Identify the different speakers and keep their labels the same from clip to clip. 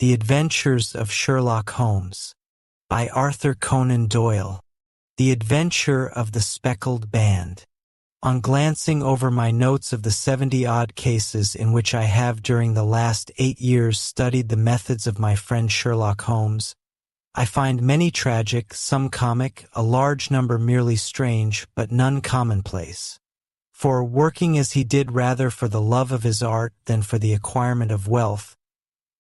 Speaker 1: The Adventures of Sherlock Holmes by Arthur Conan Doyle. The Adventure of the Speckled Band. On glancing over my notes of the 70-odd cases in which I have during the last 8 years studied the methods of my friend Sherlock Holmes, I find many tragic, some comic, a large number merely strange, but none commonplace. For, working as he did rather for the love of his art than for the acquirement of wealth,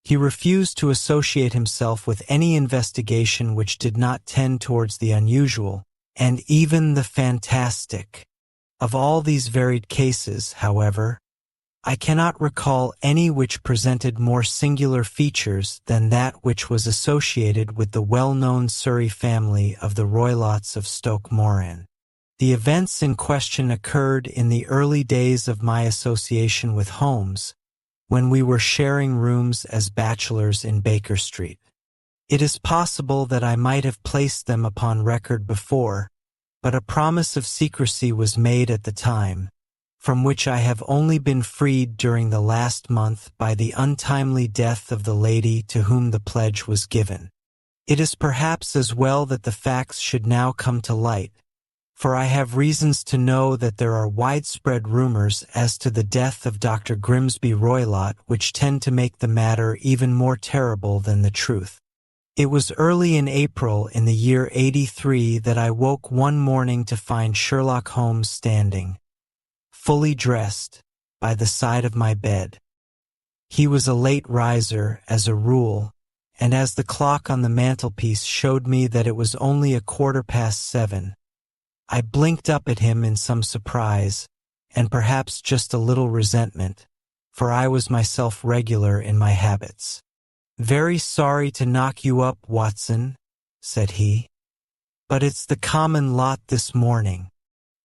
Speaker 1: he refused to associate himself with any investigation which did not tend towards the unusual, and even the fantastic. Of all these varied cases, however, I cannot recall any which presented more singular features than that which was associated with the well-known Surrey family of the Roylotts of Stoke Moran. The events in question occurred in the early days of my association with Holmes, when we were sharing rooms as bachelors in Baker Street. It is possible that I might have placed them upon record before, but a promise of secrecy was made at the time, from which I have only been freed during the last month by the untimely death of the lady to whom the pledge was given. It is perhaps as well that the facts should now come to light, for I have reasons to know that there are widespread rumors as to the death of Dr. Grimesby Roylott which tend to make the matter even more terrible than the truth. It was early in April in the year '83 that I woke one morning to find Sherlock Holmes standing, fully dressed, by the side of my bed. He was a late riser, as a rule, and as the clock on the mantelpiece showed me that it was only 7:15, I blinked up at him in some surprise, and perhaps just a little resentment, for I was myself regular in my habits. "Very sorry to knock you up, Watson," said he, "but it's the common lot this morning.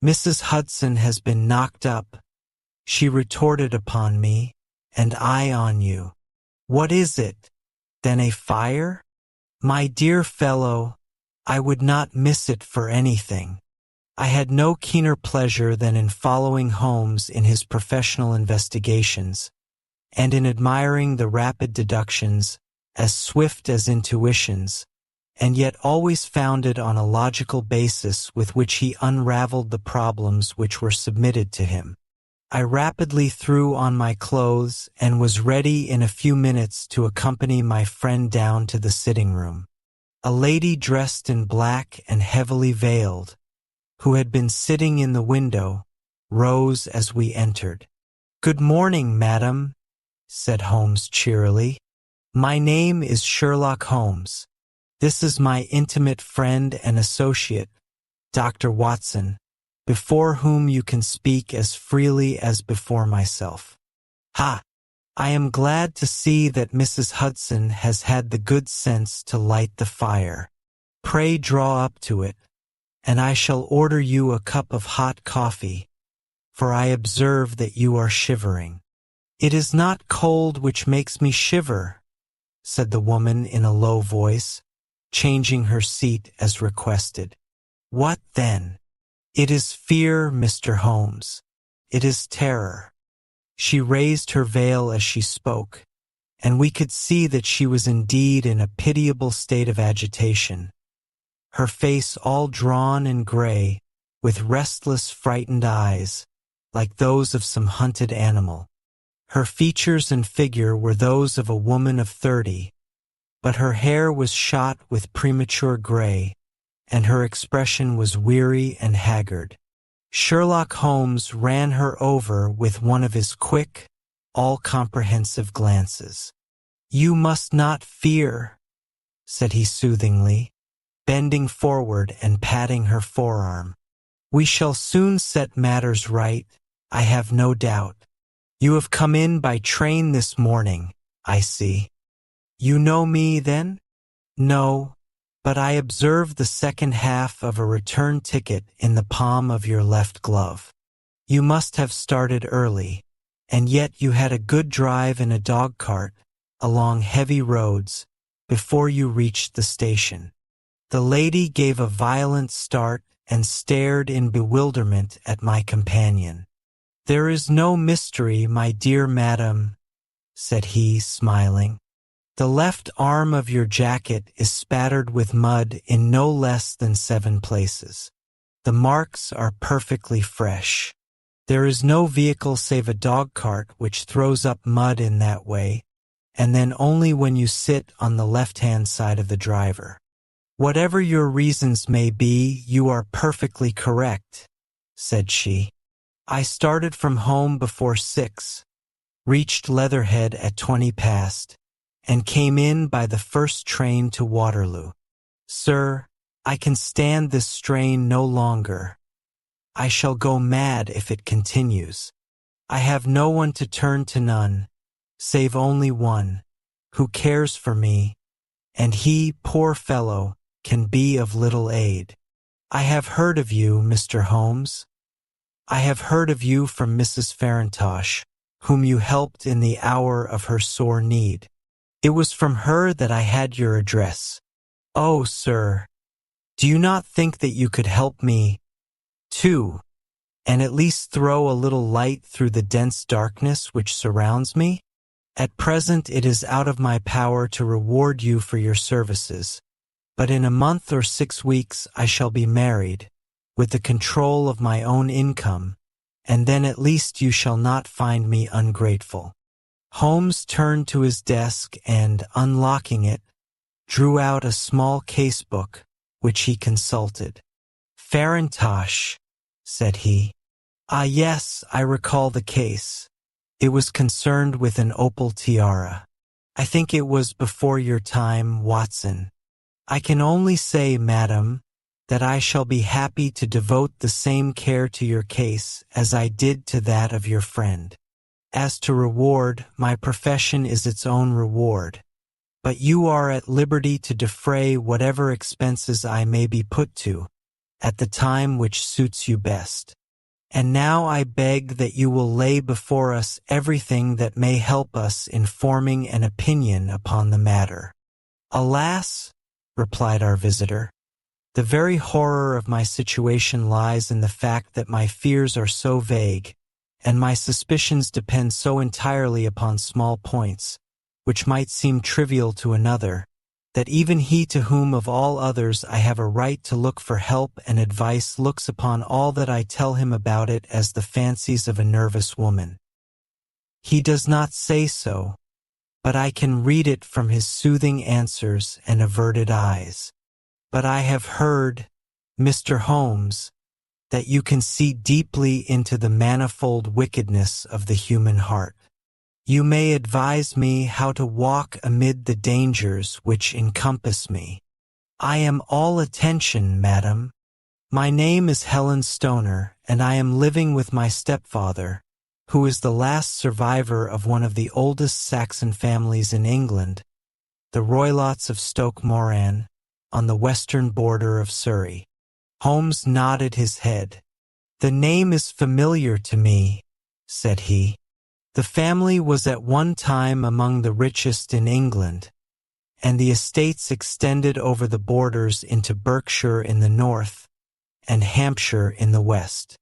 Speaker 1: Mrs. Hudson has been knocked up," she retorted upon me, "and I on you. What is it? Then a fire? My dear fellow, I would not miss it for anything." I had no keener pleasure than in following Holmes in his professional investigations, and in admiring the rapid deductions, as swift as intuitions, and yet always founded on a logical basis with which he unraveled the problems which were submitted to him. I rapidly threw on my clothes and was ready in a few minutes to accompany my friend down to the sitting room. A lady dressed in black and heavily veiled, who had been sitting in the window, rose as we entered. "Good morning, madam," said Holmes cheerily. "My name is Sherlock Holmes. This is my intimate friend and associate, Dr. Watson, before whom you can speak as freely as before myself. Ha! I am glad to see that Mrs. Hudson has had the good sense to light the fire. Pray draw up to it, and I shall order you a cup of hot coffee, for I observe that you are shivering." "It is not cold which makes me shiver," said the woman in a low voice, changing her seat as requested. "What then?" "It is fear, Mr. Holmes. It is terror." She raised her veil as she spoke, and we could see that she was indeed in a pitiable state of agitation, her face all drawn and gray, with restless, frightened eyes, like those of some hunted animal. Her features and figure were those of a woman of 30, but her hair was shot with premature gray, and her expression was weary and haggard. Sherlock Holmes ran her over with one of his quick, all-comprehensive glances. "You must not fear," said he soothingly, bending forward and patting her forearm. "We shall soon set matters right, I have no doubt. You have come in by train this morning, I see. You know me, then?" "No, but I observed the second half of a return ticket in the palm of your left glove. You must have started early, and yet you had a good drive in a dog-cart, along heavy roads, before you reached the station." The lady gave a violent start and stared in bewilderment at my companion. "There is no mystery, my dear madam," said he, smiling. The left arm of your jacket is spattered with mud in no less than 7 places. The marks are perfectly fresh. There is no vehicle save a dog cart which throws up mud in that way, and then only when you sit on the left-hand side of the driver. Whatever your reasons may be, you are perfectly correct, said she. I started from home before 6, reached Leatherhead at 20 past, and came in by the first train to Waterloo. Sir, I can stand this strain no longer. I shall go mad if it continues. I have no one to turn to, none, save only one, who cares for me, and he, poor fellow, can be of little aid. I have heard of you, Mr. Holmes. I have heard of you from Mrs. Farintosh, whom you helped in the hour of her sore need. It was from her that I had your address. Oh, sir, do you not think that you could help me, too, and at least throw a little light through the dense darkness which surrounds me? At present it is out of my power to reward you for your services, but in a month or 6 weeks I shall be married, with the control of my own income, and then at least you shall not find me ungrateful. Holmes turned to his desk and, unlocking it, drew out a small case-book, which he consulted. Farintosh, said he. Ah, yes, I recall the case. It was concerned with an opal tiara. I think it was before your time, Watson. I can only say, madam, that I shall be happy to devote the same care to your case as I did to that of your friend. As to reward, my profession is its own reward, but you are at liberty to defray whatever expenses I may be put to, at the time which suits you best. And now I beg that you will lay before us everything that may help us in forming an opinion upon the matter. Alas, replied our visitor, the very horror of my situation lies in the fact that my fears are so vague, and my suspicions depend so entirely upon small points, which might seem trivial to another, that even he to whom of all others I have a right to look for help and advice looks upon all that I tell him about it as the fancies of a nervous woman. He does not say so, but I can read it from his soothing answers and averted eyes. But I have heard, Mr. Holmes, that you can see deeply into the manifold wickedness of the human heart. You may advise me how to walk amid the dangers which encompass me. I am all attention, madam. My name is Helen Stoner, and I am living with my stepfather, who is the last survivor of one of the oldest Saxon families in England, the Roylotts of Stoke Moran, on the western border of Surrey. Holmes nodded his head. The name is familiar to me, said he. The family was at one time among the richest in England, and the estates extended over the borders into Berkshire in the north and Hampshire in the west.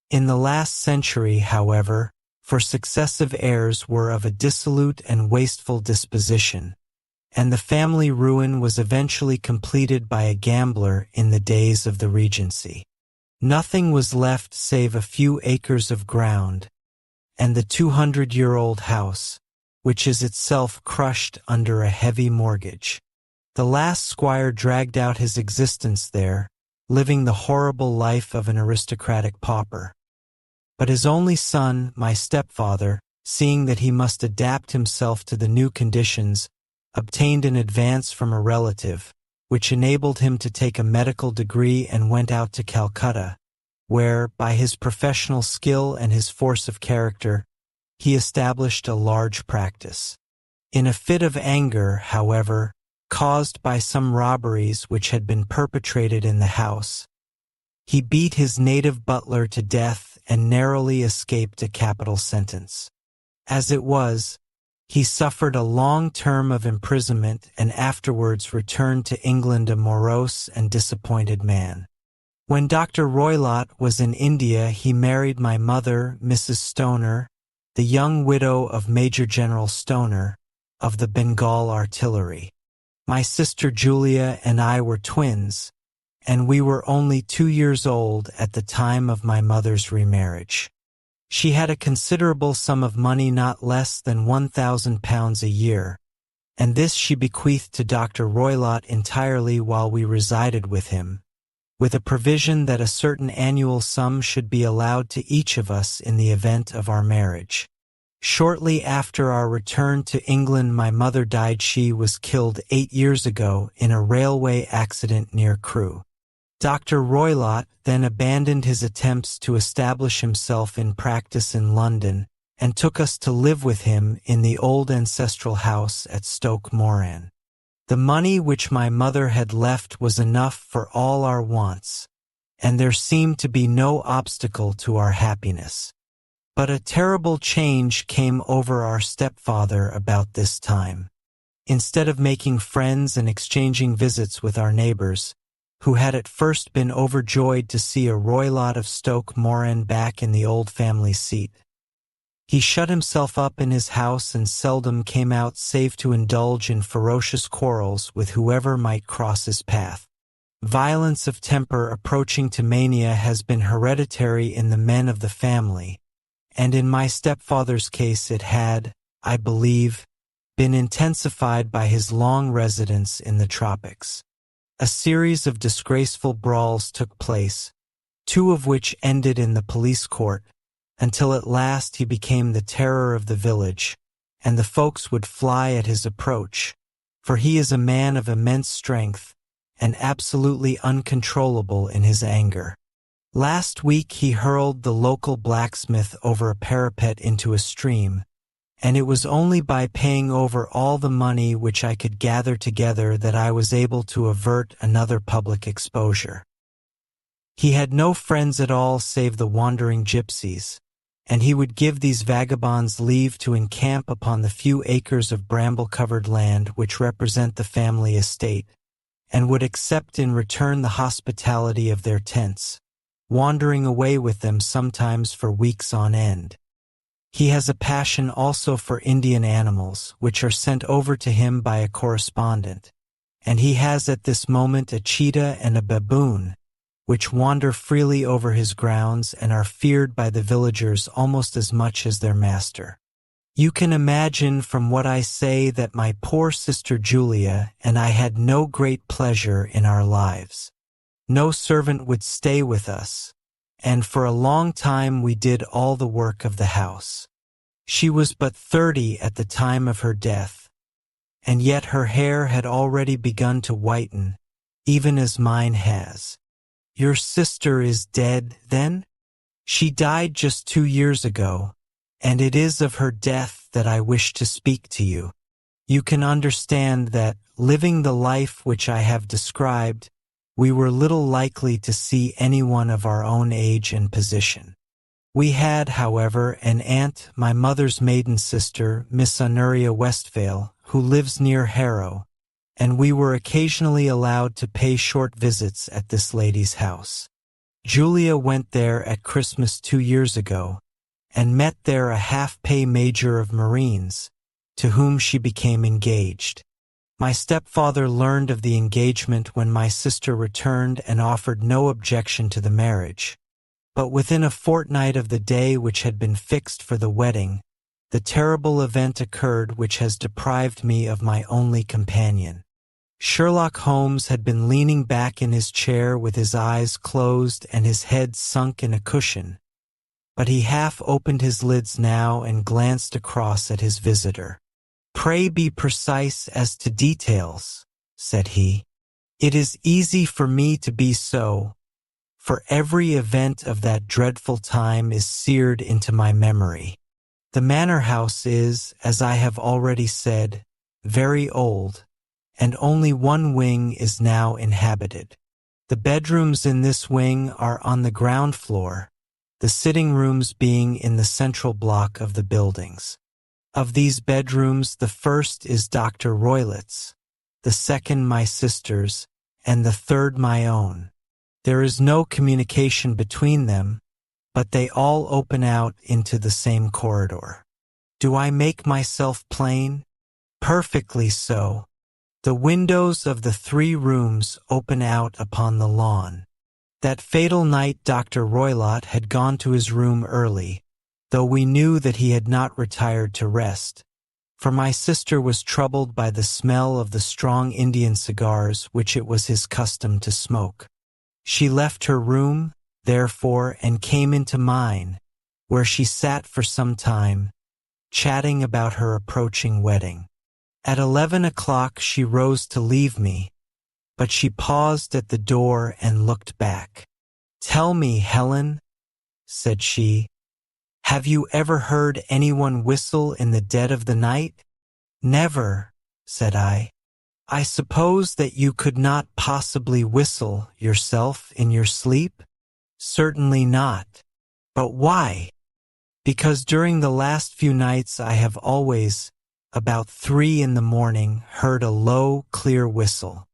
Speaker 1: In the last century, however, for successive heirs were of a dissolute and wasteful disposition, and the family ruin was eventually completed by a gambler in the days of the Regency. Nothing was left save a few acres of ground, and the 200-year-old house, which is itself crushed under a heavy mortgage. The last squire dragged out his existence there, living the horrible life of an aristocratic pauper. But his only son, my stepfather, seeing that he must adapt himself to the new conditions, obtained an advance from a relative, which enabled him to take a medical degree and went out to Calcutta, where, by his professional skill and his force of character, he established a large practice. In a fit of anger, however, caused by some robberies which had been perpetrated in the house, he beat his native butler to death and narrowly escaped a capital sentence. As it was, he suffered a long term of imprisonment and afterwards returned to England a morose and disappointed man. When Dr. Roylott was in India, he married my mother, Mrs. Stoner, the young widow of Major General Stoner, of the Bengal artillery. My sister Julia and I were twins, and we were only 2 years old at the time of my mother's remarriage. She had a considerable sum of money, not less than £1,000 a year, and this she bequeathed to Dr. Roylott entirely while we resided with him, with a provision that a certain annual sum should be allowed to each of us in the event of our marriage. Shortly after our return to England, my mother died. She was killed 8 years ago in a railway accident near Crewe. Dr. Roylott then abandoned his attempts to establish himself in practice in London and took us to live with him in the old ancestral house at Stoke Moran. The money which my mother had left was enough for all our wants, and there seemed to be no obstacle to our happiness. But a terrible change came over our stepfather about this time. Instead of making friends and exchanging visits with our neighbors, who had at first been overjoyed to see a Roylott of Stoke Moran back in the old family seat, he shut himself up in his house and seldom came out save to indulge in ferocious quarrels with whoever might cross his path. Violence of temper approaching to mania has been hereditary in the men of the family, and in my stepfather's case it had, I believe, been intensified by his long residence in the tropics. A series of disgraceful brawls took place, 2 of which ended in the police court, until at last he became the terror of the village, and the folks would fly at his approach, for he is a man of immense strength, and absolutely uncontrollable in his anger. Last week he hurled the local blacksmith over a parapet into a stream, and it was only by paying over all the money which I could gather together that I was able to avert another public exposure. He had no friends at all save the wandering gypsies, and he would give these vagabonds leave to encamp upon the few acres of bramble-covered land which represent the family estate, and would accept in return the hospitality of their tents, wandering away with them sometimes for weeks on end. He has a passion also for Indian animals, which are sent over to him by a correspondent, and he has at this moment a cheetah and a baboon, which wander freely over his grounds and are feared by the villagers almost as much as their master. You can imagine from what I say that my poor sister Julia and I had no great pleasure in our lives. No servant would stay with us, and for a long time we did all the work of the house. She was but 30 at the time of her death, and yet her hair had already begun to whiten, even as mine has. Your sister is dead, then? She died just 2 years ago, and it is of her death that I wish to speak to you. You can understand that, living the life which I have described, we were little likely to see anyone of our own age and position. We had, however, an aunt, my mother's maiden sister, Miss Honoria Westphale, who lives near Harrow, and we were occasionally allowed to pay short visits at this lady's house. Julia went there at Christmas 2 years ago, and met there a half-pay major of Marines, to whom she became engaged. My stepfather learned of the engagement when my sister returned and offered no objection to the marriage. But within a fortnight of the day which had been fixed for the wedding, the terrible event occurred which has deprived me of my only companion. Sherlock Holmes had been leaning back in his chair with his eyes closed and his head sunk in a cushion, but he half opened his lids now and glanced across at his visitor. "Pray be precise as to details," said he. "It is easy for me to be so, for every event of that dreadful time is seared into my memory. The manor house is, as I have already said, very old, and only one wing is now inhabited. The bedrooms in this wing are on the ground floor, the sitting rooms being in the central block of the buildings. Of these bedrooms, the first is Dr. Roylott's, the second my sister's, and the third my own. There is no communication between them, but they all open out into the same corridor. Do I make myself plain? Perfectly so. The windows of the 3 rooms open out upon the lawn. That fatal night Dr. Roylott had gone to his room early, though we knew that he had not retired to rest, for my sister was troubled by the smell of the strong Indian cigars which it was his custom to smoke. She left her room, therefore, and came into mine, where she sat for some time, chatting about her approaching wedding. At 11 o'clock she rose to leave me, but she paused at the door and looked back. "Tell me, Helen," said she, "have you ever heard anyone whistle in the dead of the night?" "Never," said I. "I suppose that you could not possibly whistle yourself in your sleep?" "Certainly not." "But why?" "Because during the last few nights I have always, about 3 in the morning, heard a low, clear whistle.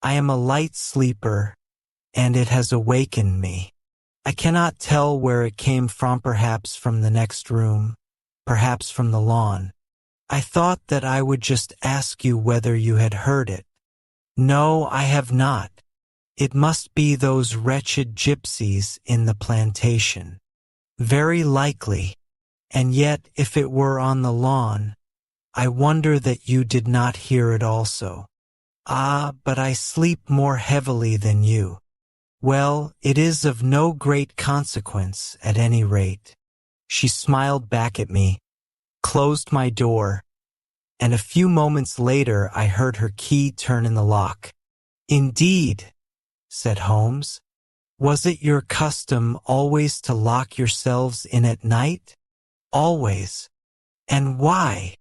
Speaker 1: I am a light sleeper, and it has awakened me. I cannot tell where it came from, perhaps from the next room, perhaps from the lawn. I thought that I would just ask you whether you had heard it." "No, I have not. It must be those wretched gypsies in the plantation." "Very likely. And yet, if it were on the lawn, I wonder that you did not hear it also." "Ah, but I sleep more heavily than you." "Well, it is of no great consequence, at any rate." She smiled back at me, closed my door, and a few moments later I heard her key turn in the lock. "Indeed," said Holmes. "Was it your custom always to lock yourselves in at night?" "Always." "And why?"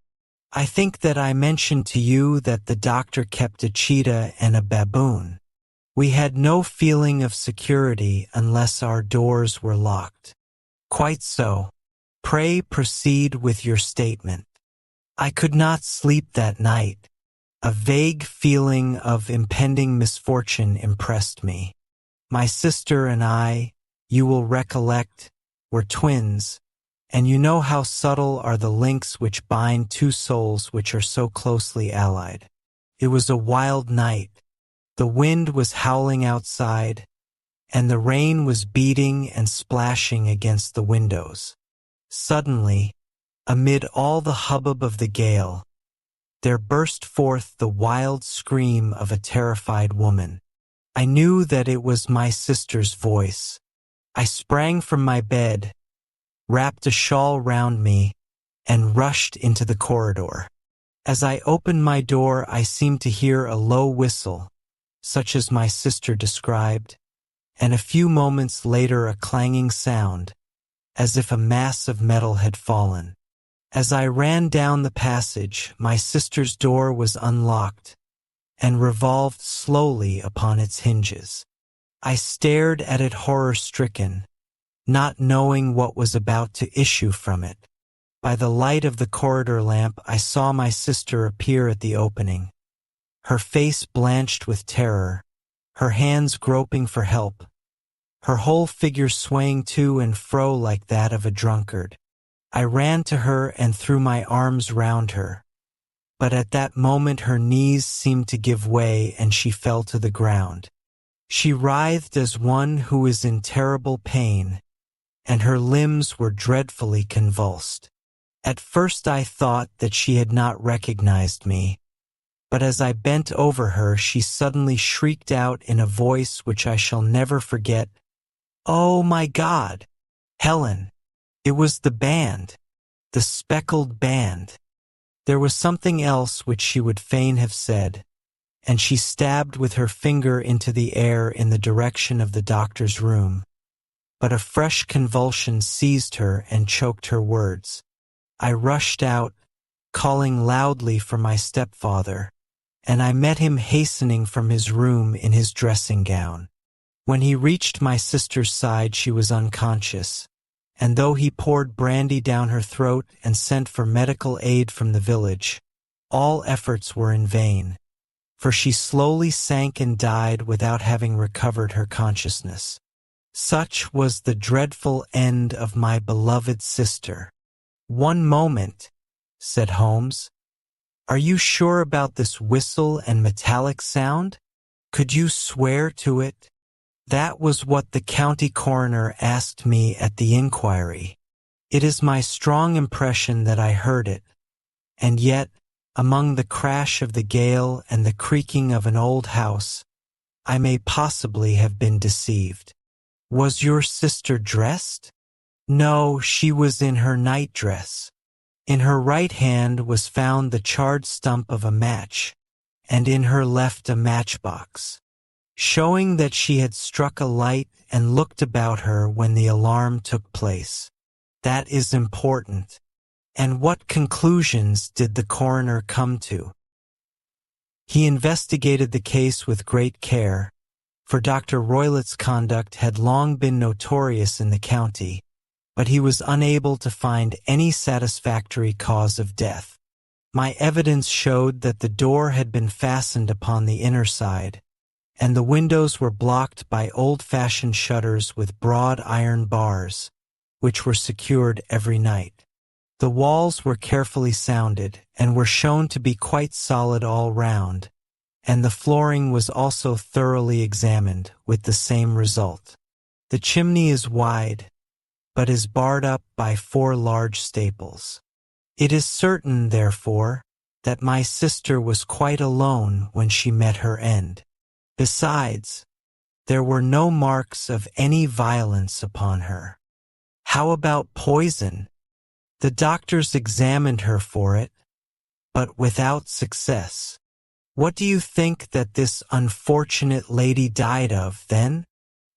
Speaker 1: "I think that I mentioned to you that the doctor kept a cheetah and a baboon. We had no feeling of security unless our doors were locked." "Quite so. Pray proceed with your statement." "I could not sleep that night. A vague feeling of impending misfortune impressed me. My sister and I, you will recollect, were twins, and you know how subtle are the links which bind 2 souls which are so closely allied. It was a wild night. The wind was howling outside, and the rain was beating and splashing against the windows. Suddenly, amid all the hubbub of the gale, there burst forth the wild scream of a terrified woman. I knew that it was my sister's voice. I sprang from my bed, wrapped a shawl round me, and rushed into the corridor. As I opened my door, I seemed to hear a low whistle, such as my sister described, and a few moments later a clanging sound, as if a mass of metal had fallen. As I ran down the passage, my sister's door was unlocked and revolved slowly upon its hinges. I stared at it horror-stricken, not knowing what was about to issue from it. By the light of the corridor lamp, I saw my sister appear at the opening, her face blanched with terror, her hands groping for help, her whole figure swaying to and fro like that of a drunkard. I ran to her and threw my arms round her, but at that moment her knees seemed to give way and she fell to the ground. She writhed as one who is in terrible pain, and her limbs were dreadfully convulsed. At first I thought that she had not recognized me, but as I bent over her she suddenly shrieked out in a voice which I shall never forget, "Oh my God! Helen! It was the band, the Speckled band." There was something else which she would fain have said, and she stabbed with her finger into the air in the direction of the doctor's room. But a fresh convulsion seized her and choked her words. I rushed out, calling loudly for my stepfather, and I met him hastening from his room in his dressing gown. When he reached my sister's side she was unconscious, and though he poured brandy down her throat and sent for medical aid from the village, all efforts were in vain, for she slowly sank and died without having recovered her consciousness. Such was the dreadful end of my beloved sister. "One moment," said Holmes. Are you sure about this whistle and metallic sound? Could you swear to it? That was what the county coroner asked me at the inquiry. It is my strong impression that I heard it, and yet, among the crash of the gale and the creaking of an old house, I may possibly have been deceived. Was your sister dressed? No, she was in her nightdress. In her right hand was found the charred stump of a match, and in her left a matchbox, showing that she had struck a light and looked about her when the alarm took place. That is important. And what conclusions did the coroner come to? He investigated the case with great care, for Dr. Roylott's conduct had long been notorious in the county, but he was unable to find any satisfactory cause of death. My evidence showed that the door had been fastened upon the inner side, and the windows were blocked by old-fashioned shutters with broad iron bars, which were secured every night. The walls were carefully sounded and were shown to be quite solid all round, and the flooring was also thoroughly examined with the same result. The chimney is wide, but is barred up by 4 large staples. It is certain, therefore, that my sister was quite alone when she met her end. Besides, there were no marks of any violence upon her. How about poison? The doctors examined her for it, but without success. What do you think that this unfortunate lady died of, then?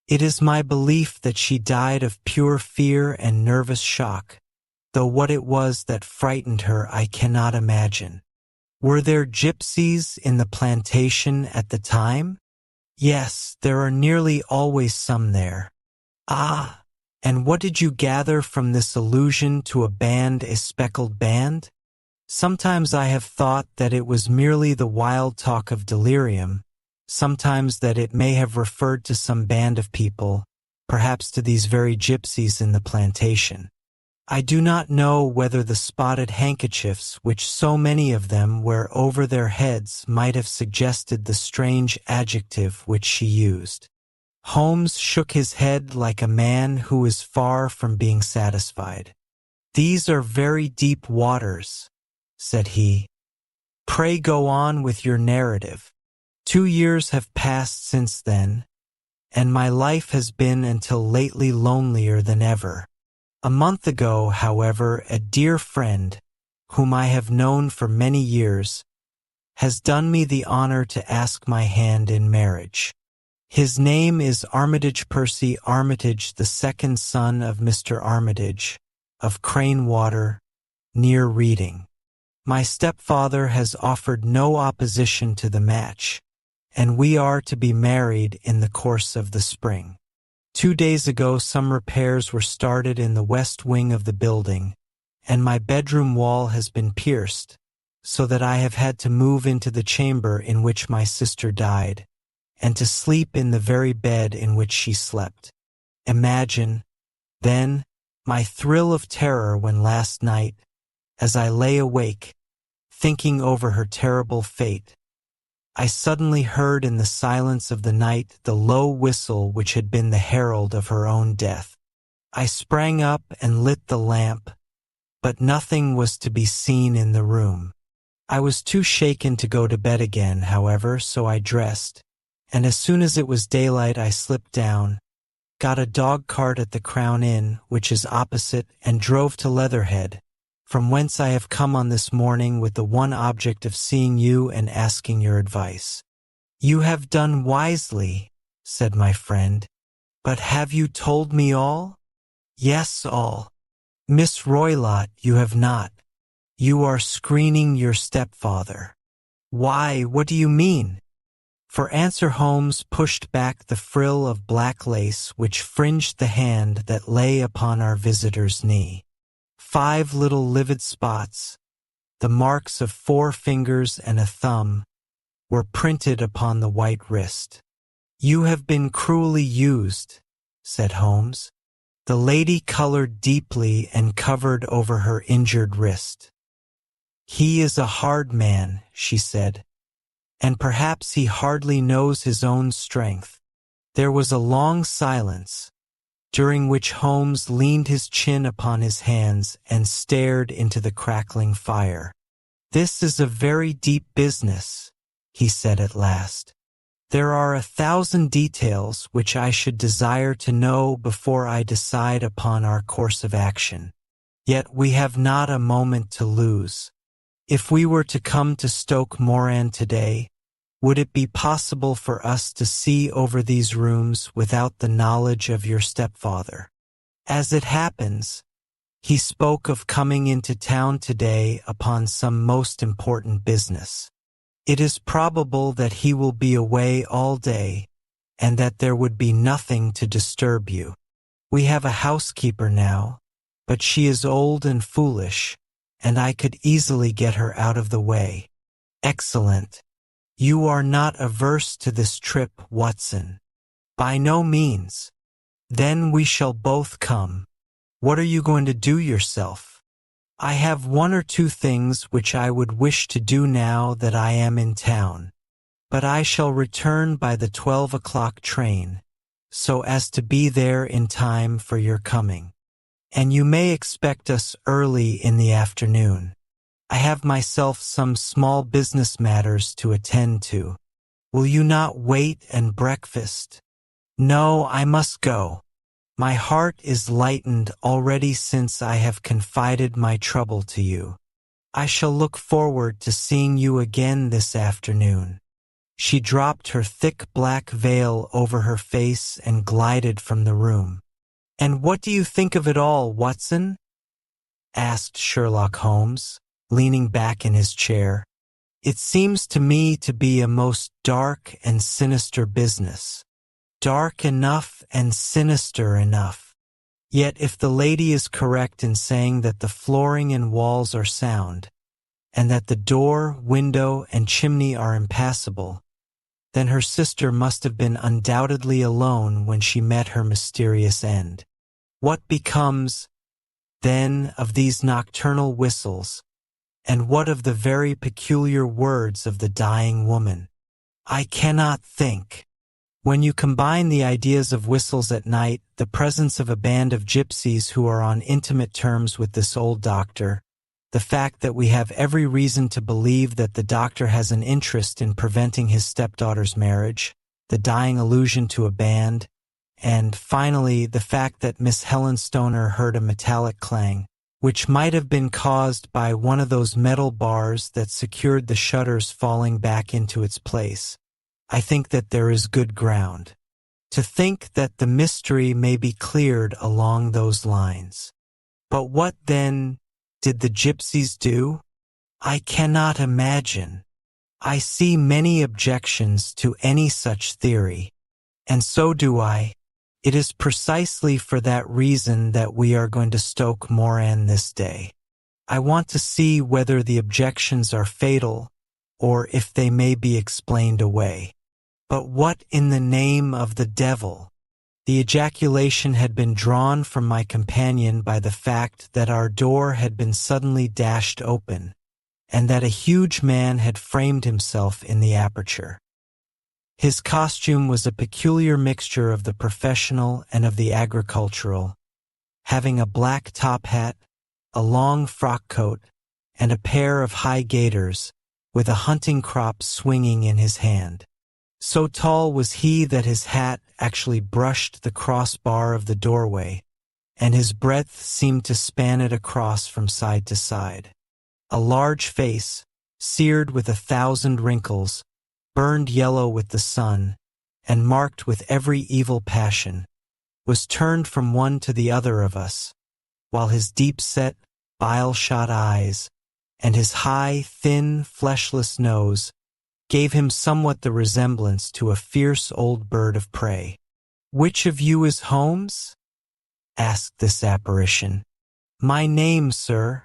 Speaker 1: It is my belief that she died of pure fear and nervous shock, though what it was that frightened her I cannot imagine. Were there gypsies in the plantation at the time? Yes, there are nearly always some there. Ah! And what did you gather from this allusion to a speckled band? Sometimes I have thought that it was merely the wild talk of delirium, sometimes that it may have referred to some band of people, perhaps to these very gypsies in the plantation. I do not know whether the spotted handkerchiefs which so many of them wear over their heads might have suggested the strange adjective which she used. Holmes shook his head like a man who is far from being satisfied. "These are very deep waters," said he. "Pray go on with your narrative. 2 years have passed since then, and my life has been until lately lonelier than ever. A month ago, however, a dear friend, whom I have known for many years, has done me the honor to ask my hand in marriage. His name is Armitage Percy Armitage, the second son of Mr. Armitage, of Crane Water, near Reading. My stepfather has offered no opposition to the match, and we are to be married in the course of the spring. 2 days ago some repairs were started in the west wing of the building, and my bedroom wall has been pierced, so that I have had to move into the chamber in which my sister died, and to sleep in the very bed in which she slept. Imagine, then, my thrill of terror when last night, as I lay awake, thinking over her terrible fate, I suddenly heard in the silence of the night the low whistle which had been the herald of her own death. I sprang up and lit the lamp, but nothing was to be seen in the room. I was too shaken to go to bed again, however, so I dressed, and as soon as it was daylight I slipped down, got a dog-cart at the Crown Inn, which is opposite, and drove to Leatherhead, from whence I have come on this morning with the one object of seeing you and asking your advice. You have done wisely, said my friend, but have you told me all? Yes, all. Miss Roylott, you have not. You are screening your stepfather. Why, what do you mean? For answer Holmes pushed back the frill of black lace which fringed the hand that lay upon our visitor's knee. 5 little livid spots, the marks of 4 fingers and a thumb, were printed upon the white wrist. You have been cruelly used, said Holmes. The lady colored deeply and covered over her injured wrist. "He is a hard man," she said, "and perhaps he hardly knows his own strength." There was a long silence, during which Holmes leaned his chin upon his hands and stared into the crackling fire. "This is a very deep business," he said at last. "There are 1,000 details which I should desire to know before I decide upon our course of action. Yet we have not a moment to lose. If we were to come to Stoke Moran today, would it be possible for us to see over these rooms without the knowledge of your stepfather? As it happens, he spoke of coming into town today upon some most important business. It is probable that he will be away all day, and that there would be nothing to disturb you. We have a housekeeper now, but she is old and foolish, and I could easily get her out of the way." "Excellent. You are not averse to this trip, Watson?" "By no means." "Then we shall both come. What are you going to do yourself?" "I have 1 or 2 things which I would wish to do now that I am in town, but I shall return by the 12 o'clock train, so as to be there in time for your coming. And you may expect us early in the afternoon. I have myself some small business matters to attend to. Will you not wait and breakfast?" "No, I must go. My heart is lightened already since I have confided my trouble to you. I shall look forward to seeing you again this afternoon." She dropped her thick black veil over her face and glided from the room. "And what do you think of it all, Watson?" asked Sherlock Holmes, leaning back in his chair. "It seems to me to be a most dark and sinister business. Dark enough and sinister enough. Yet if the lady is correct in saying that the flooring and walls are sound, and that the door, window, and chimney are impassable, then her sister must have been undoubtedly alone when she met her mysterious end. What becomes, then, of these nocturnal whistles, and what of the very peculiar words of the dying woman? I cannot think. When you combine the ideas of whistles at night, the presence of a band of gypsies who are on intimate terms with this old doctor, the fact that we have every reason to believe that the doctor has an interest in preventing his stepdaughter's marriage, the dying allusion to a band, and, finally, the fact that Miss Helen Stoner heard a metallic clang, which might have been caused by one of those metal bars that secured the shutters falling back into its place, I think that there is good ground to think that the mystery may be cleared along those lines. But what, then, did the gypsies do? I cannot imagine. I see many objections to any such theory, and so do I. It is precisely for that reason that we are going to Stoke Moran this day. I want to see whether the objections are fatal, or if they may be explained away. But what in the name of the devil? The ejaculation had been drawn from my companion by the fact that our door had been suddenly dashed open, and that a huge man had framed himself in the aperture. His costume was a peculiar mixture of the professional and of the agricultural, having a black top hat, a long frock coat, and a pair of high gaiters, with a hunting crop swinging in his hand. So tall was he that his hat actually brushed the crossbar of the doorway, and his breadth seemed to span it across from side to side. A large face, seared with 1,000 wrinkles, burned yellow with the sun, and marked with every evil passion, was turned from one to the other of us, while his deep-set, bile-shot eyes, and his high, thin, fleshless nose gave him somewhat the resemblance to a fierce old bird of prey. "Which of you is Holmes?" asked this apparition. "My name, sir.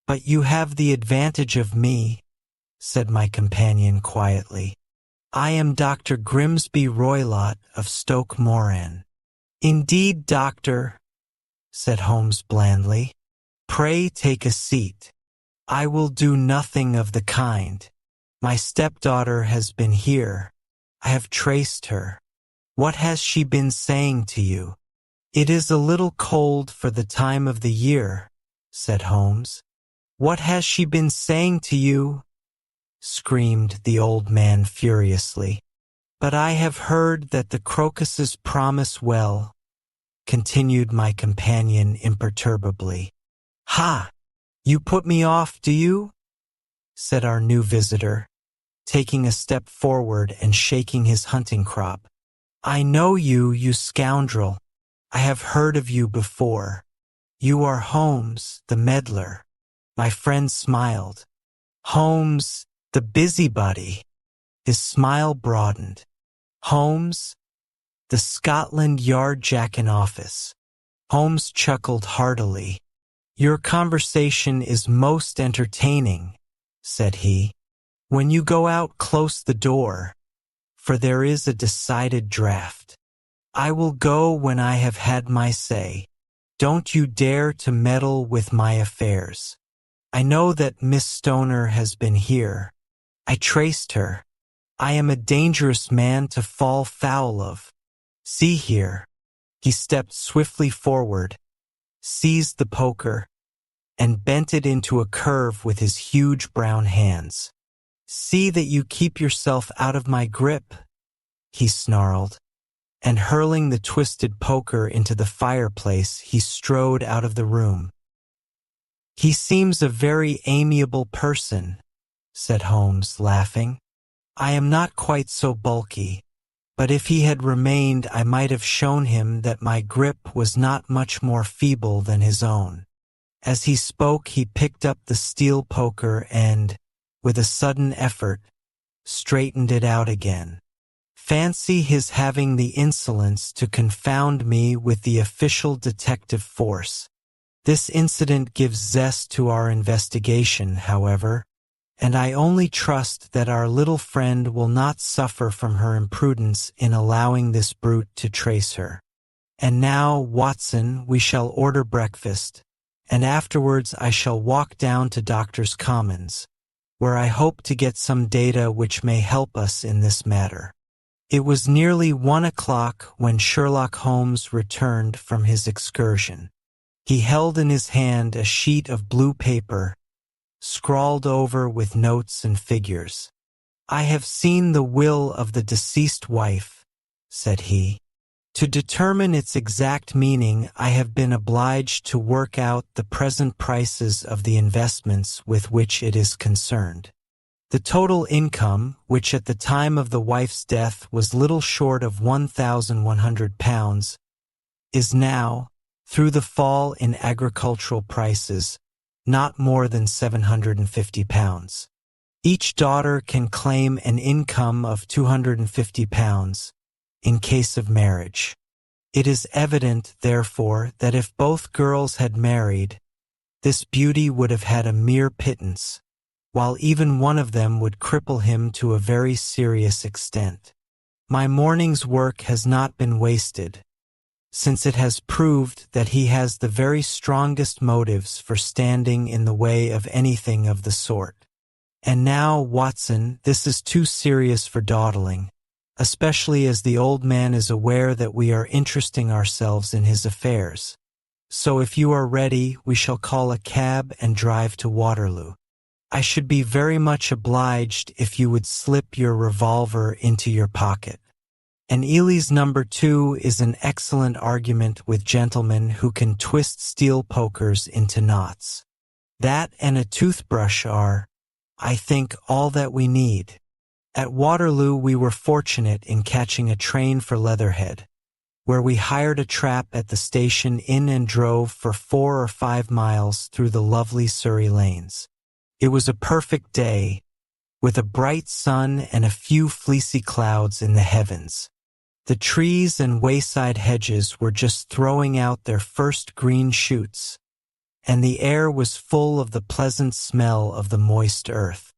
Speaker 1: But you have the advantage of me," said my companion quietly. "I am Dr. Grimesby Roylott of Stoke Moran." "Indeed, doctor," said Holmes blandly. "Pray take a seat." I will do nothing of the kind. My stepdaughter has been here. I have traced her. What has she been saying to you? It is a little cold for the time of the year, said Holmes. What has she been saying to you? Screamed the old man furiously. But I have heard that the crocuses promise well, continued my companion imperturbably. Ha! You put me off, do you? Said our new visitor, taking a step forward and shaking his hunting crop. I know you, you scoundrel. I have heard of you before. You are Holmes, the meddler. My friend smiled. Holmes, the busybody. His smile broadened. Holmes, the Scotland Yard Jack in office. Holmes chuckled heartily. Your conversation is most entertaining, said he. When you go out, close the door, for there is a decided draught. I will go when I have had my say. Don't you dare to meddle with my affairs. I know that Miss Stoner has been here. I traced her. I am a dangerous man to fall foul of. See here. He stepped swiftly forward, seized the poker, and bent it into a curve with his huge brown hands. See that you keep yourself out of my grip, he snarled, and hurling the twisted poker into the fireplace, he strode out of the room. He seems a very amiable person, said Holmes, laughing. I am not quite so bulky, but if he had remained, I might have shown him that my grip was not much more feeble than his own. As he spoke, he picked up the steel poker and, with a sudden effort, straightened it out again. Fancy his having the insolence to confound me with the official detective force. This incident gives zest to our investigation, however, and I only trust that our little friend will not suffer from her imprudence in allowing this brute to trace her. And now, Watson, we shall order breakfast, and afterwards I shall walk down to Doctors' Commons, where I hope to get some data which may help us in this matter. It was nearly 1 o'clock when Sherlock Holmes returned from his excursion. He held in his hand a sheet of blue paper, scrawled over with notes and figures. I have seen the will of the deceased wife, said he. To determine its exact meaning, I have been obliged to work out the present prices of the investments with which it is concerned. The total income, which at the time of the wife's death was little short of £1,100, is now, through the fall in agricultural prices, not more than £750. Each daughter can claim an income of £250 in case of marriage. It is evident, therefore, that if both girls had married, this beauty would have had a mere pittance, while even one of them would cripple him to a very serious extent. My morning's work has not been wasted, since it has proved that he has the very strongest motives for standing in the way of anything of the sort. And now, Watson, this is too serious for dawdling, especially as the old man is aware that we are interesting ourselves in his affairs. So if you are ready, we shall call a cab and drive to Waterloo. I should be very much obliged if you would slip your revolver into your pocket. And Ely's number 2 is an excellent argument with gentlemen who can twist steel pokers into knots. That and a toothbrush are, I think, all that we need. At Waterloo we were fortunate in catching a train for Leatherhead, where we hired a trap at the station inn and drove for 4 or 5 miles through the lovely Surrey lanes. It was a perfect day, with a bright sun and a few fleecy clouds in the heavens. The trees and wayside hedges were just throwing out their first green shoots, and the air was full of the pleasant smell of the moist earth.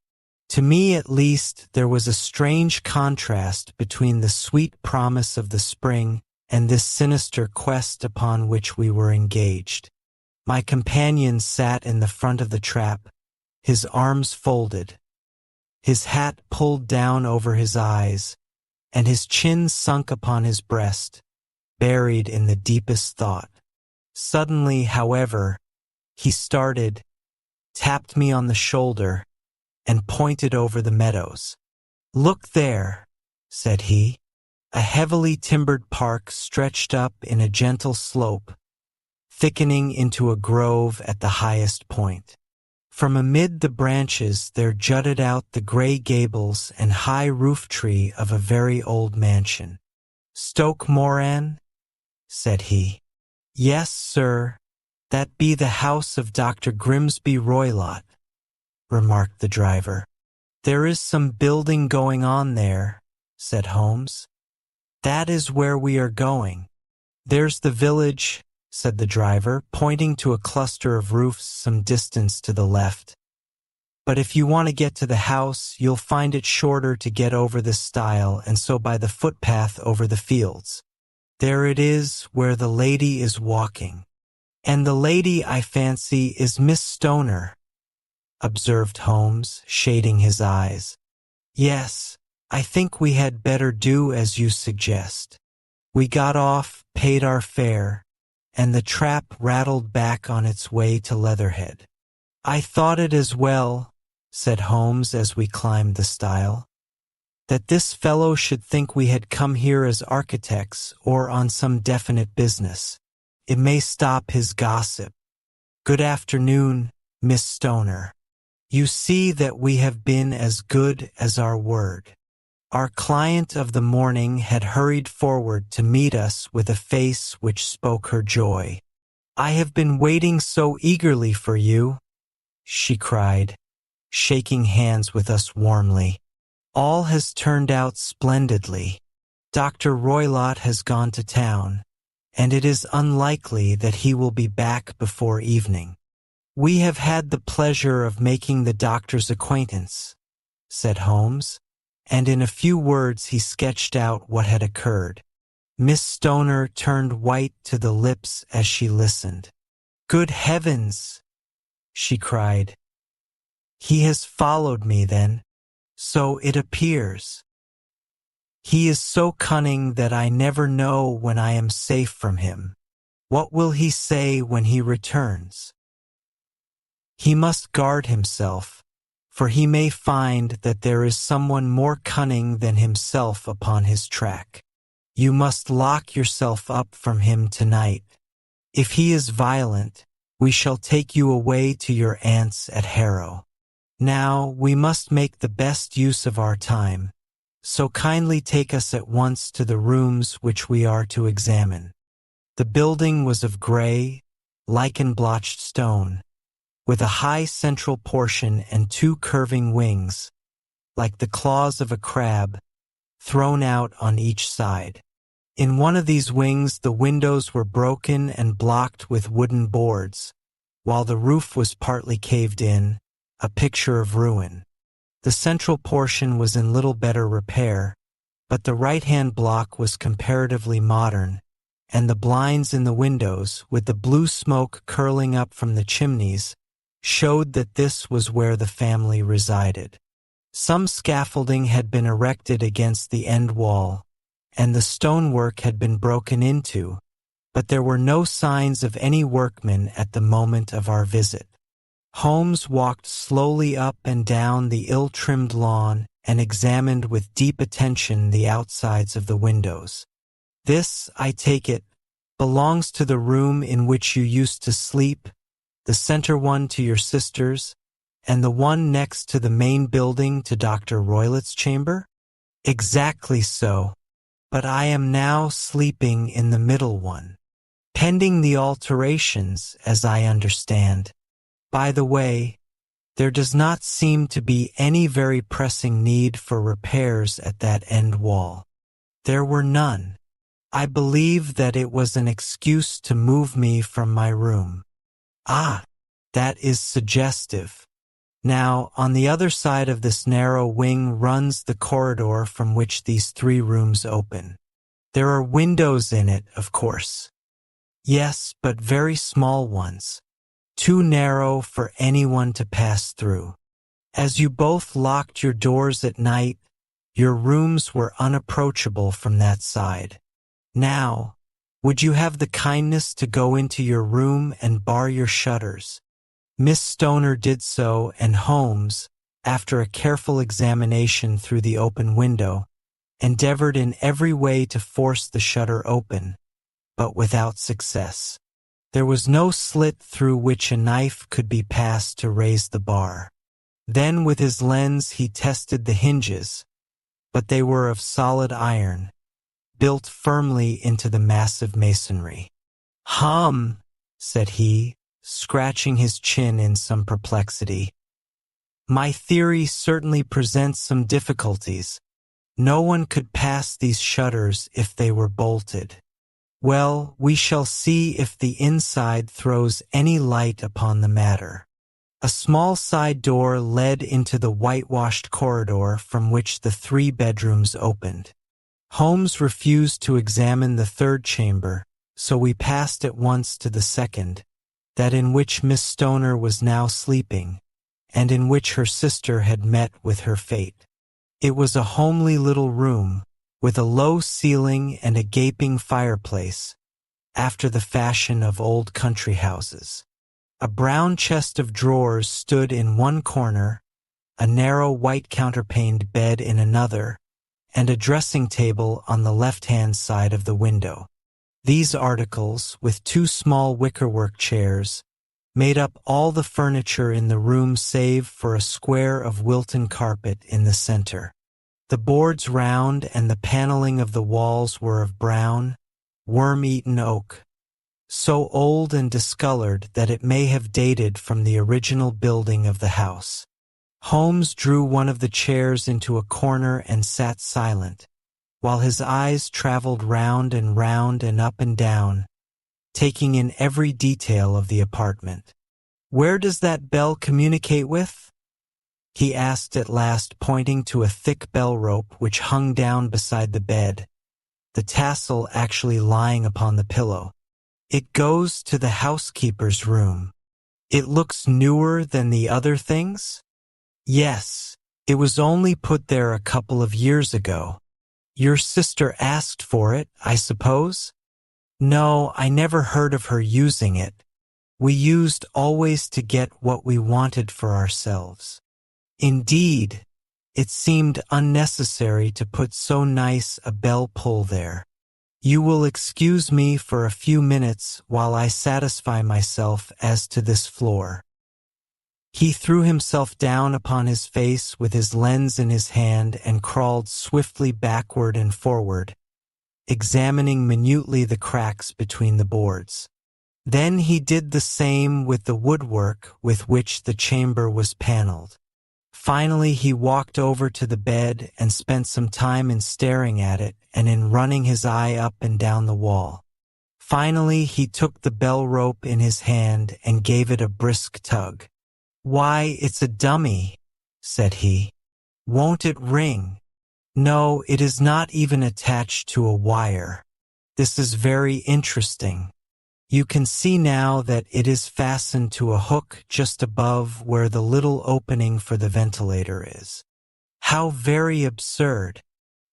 Speaker 1: To me, at least, there was a strange contrast between the sweet promise of the spring and this sinister quest upon which we were engaged. My companion sat in the front of the trap, his arms folded, his hat pulled down over his eyes, and his chin sunk upon his breast, buried in the deepest thought. Suddenly, however, he started, tapped me on the shoulder, and pointed over the meadows. "Look there," said he. A heavily timbered park stretched up in a gentle slope, thickening into a grove at the highest point. From amid the branches there jutted out the gray gables and high roof tree of a very old mansion. "Stoke Moran?" said he. "Yes, sir, that be the house of Dr. Grimesby Roylott," remarked the driver. "There is some building going on there," said Holmes. "That is where we are going." "There's the village," said the driver, pointing to a cluster of roofs some distance to the left. "But if you want to get to the house, you'll find it shorter to get over this stile and so by the footpath over the fields. There it is where the lady is walking." "And the lady, I fancy, is Miss Stoner," observed Holmes, shading his eyes. "Yes, I think we had better do as you suggest." We got off, paid our fare, and the trap rattled back on its way to Leatherhead. "I thought it as well," said Holmes as we climbed the stile, "that this fellow should think we had come here as architects or on some definite business. It may stop his gossip. Good afternoon, Miss Stoner. You see that we have been as good as our word." Our client of the morning had hurried forward to meet us with a face which spoke her joy. "I have been waiting so eagerly for you," she cried, shaking hands with us warmly. "All has turned out splendidly. Dr. Roylott has gone to town, and it is unlikely that he will be back before evening." "We have had the pleasure of making the doctor's acquaintance," said Holmes, and in a few words he sketched out what had occurred. Miss Stoner turned white to the lips as she listened. "Good heavens!" she cried. "He has followed me, then? So it appears. He is so cunning that I never know when I am safe from him. What will he say when he returns? He must guard himself, for he may find that there is someone more cunning than himself upon his track. You must lock yourself up from him tonight. If he is violent, we shall take you away to your aunt's at Harrow. Now we must make the best use of our time, so kindly take us at once to the rooms which we are to examine." The building was of gray, lichen-blotched stone, with a high central portion and two curving wings, like the claws of a crab, thrown out on each side. In one of these wings the windows were broken and blocked with wooden boards, while the roof was partly caved in, a picture of ruin. The central portion was in little better repair, but the right-hand block was comparatively modern, and the blinds in the windows, with the blue smoke curling up from the chimneys, showed that this was where the family resided. Some scaffolding had been erected against the end wall, and the stonework had been broken into, but there were no signs of any workmen at the moment of our visit. Holmes walked slowly up and down the ill-trimmed lawn and examined with deep attention the outsides of the windows. "This, I take it, belongs to the room in which you used to sleep, the center one to your sister's, and the one next to the main building to Dr. Roylott's chamber?" "Exactly so, but I am now sleeping in the middle one, pending the alterations, as I understand. By the way, there does not seem to be any very pressing need for repairs at that end wall." There were none. I believe that it was an excuse to move me from my room. "Ah, that is suggestive. Now, on the other side of this narrow wing runs the corridor from which these three rooms open. There are windows in it, of course." "Yes, but very small ones. too narrow for anyone to pass through. As you both locked your doors at night, your rooms were unapproachable from that side. Now, would you have the kindness to go into your room and bar your shutters?" Miss Stoner did so, and Holmes, after a careful examination through the open window, endeavored in every way to force the shutter open, but without success. There was no slit through which a knife could be passed to raise the bar. Then with his lens he tested the hinges, but they were of solid iron, built firmly into the massive masonry. "Hum," said he, scratching his chin in some perplexity. "My theory certainly presents some difficulties. No one could pass these shutters if they were bolted. Well, we shall see if the inside throws any light upon the matter." A small side door led into the whitewashed corridor from which the 3 bedrooms opened. Holmes refused to examine the 3rd chamber, so we passed at once to the 2nd, that in which Miss Stoner was now sleeping, and in which her sister had met with her fate. It was a homely little room, with a low ceiling and a gaping fireplace, after the fashion of old country houses. A brown chest of drawers stood in one corner, a narrow white counterpaned bed in another, and a dressing table on the left-hand side of the window. These articles, with 2 small wickerwork chairs, made up all the furniture in the room save for a square of Wilton carpet in the center. The boards round and the paneling of the walls were of brown, worm-eaten oak, so old and discolored that it may have dated from the original building of the house. Holmes drew one of the chairs into a corner and sat silent, while his eyes traveled round and up and down, taking in every detail of the apartment. "Where does that bell communicate with?" he asked at last, pointing to a thick bell rope which hung down beside the bed, the tassel actually lying upon the pillow. "It goes to the housekeeper's room." "It looks newer than the other things?" "Yes, it was only put there a couple of years ago." "Your sister asked for it, I suppose?" "No, I never heard of her using it. We used always to get what we wanted for ourselves." "Indeed, it seemed unnecessary to put so nice a bell pull there. You will excuse me for a few minutes while I satisfy myself as to this floor." He threw himself down upon his face with his lens in his hand and crawled swiftly backward and forward, examining minutely the cracks between the boards. Then he did the same with the woodwork with which the chamber was paneled. Finally he walked over to the bed and spent some time in staring at it and in running his eye up and down the wall. Finally he took the bell rope in his hand and gave it a brisk tug. "Why, it's a dummy," said he. "Won't it ring?" "No, it is not even attached to a wire. This is very interesting. You can see now that it is fastened to a hook just above where the little opening for the ventilator is. How very absurd.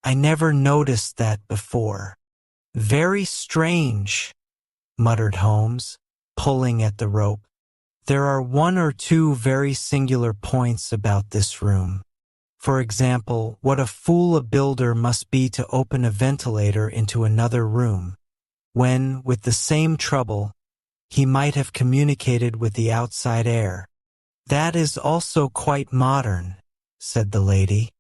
Speaker 1: I never noticed that before." "Very strange," muttered Holmes, pulling at the rope. "There are 1 or 2 very singular points about this room. For example, what a fool a builder must be to open a ventilator into another room, when, with the same trouble, he might have communicated with the outside air." "That is also quite modern," said the lady.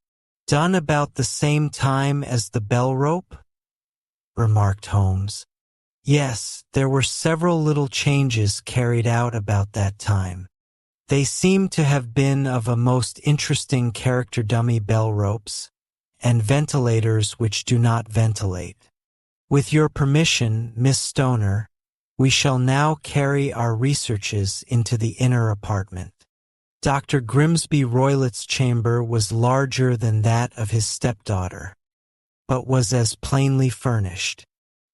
Speaker 1: "Done about the same time as the bell rope?" remarked Holmes. "Yes, there were several little changes carried out about that time. They seem to have been of a most interesting character, dummy bell ropes, and ventilators which do not ventilate. With your permission, Miss Stoner, we shall now carry our researches into the inner apartment." Dr. Grimesby Roylott's chamber was larger than that of his stepdaughter, but was as plainly furnished.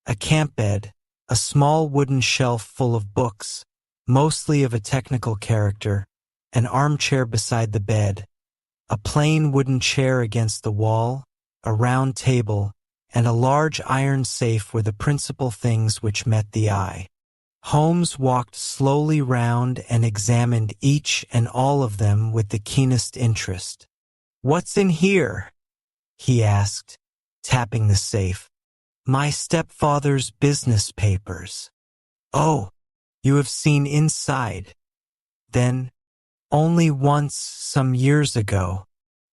Speaker 1: A camp bed, a small wooden shelf full of books, mostly of a technical character, an armchair beside the bed, a plain wooden chair against the wall, a round table, and a large iron safe were the principal things which met the eye. Holmes walked slowly round and examined each and all of them with the keenest interest. "What's in here?" he asked, tapping the safe. "My stepfather's business papers." "Oh, you have seen inside. Then, only once some years ago,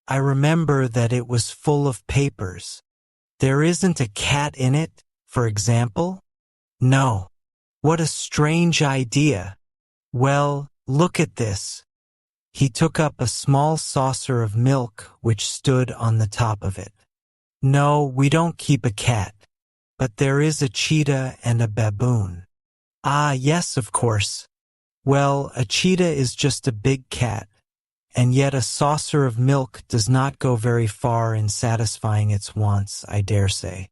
Speaker 1: I remember that it was full of papers. There isn't a cat in it, for example?" "No." "What a strange idea. Well, look at this." He took up a small saucer of milk which stood on the top of it. "No, we don't keep a cat, but there is a cheetah and a baboon." "Ah, yes, of course. Well, a cheetah is just a big cat, and yet a saucer of milk does not go very far in satisfying its wants, I dare say.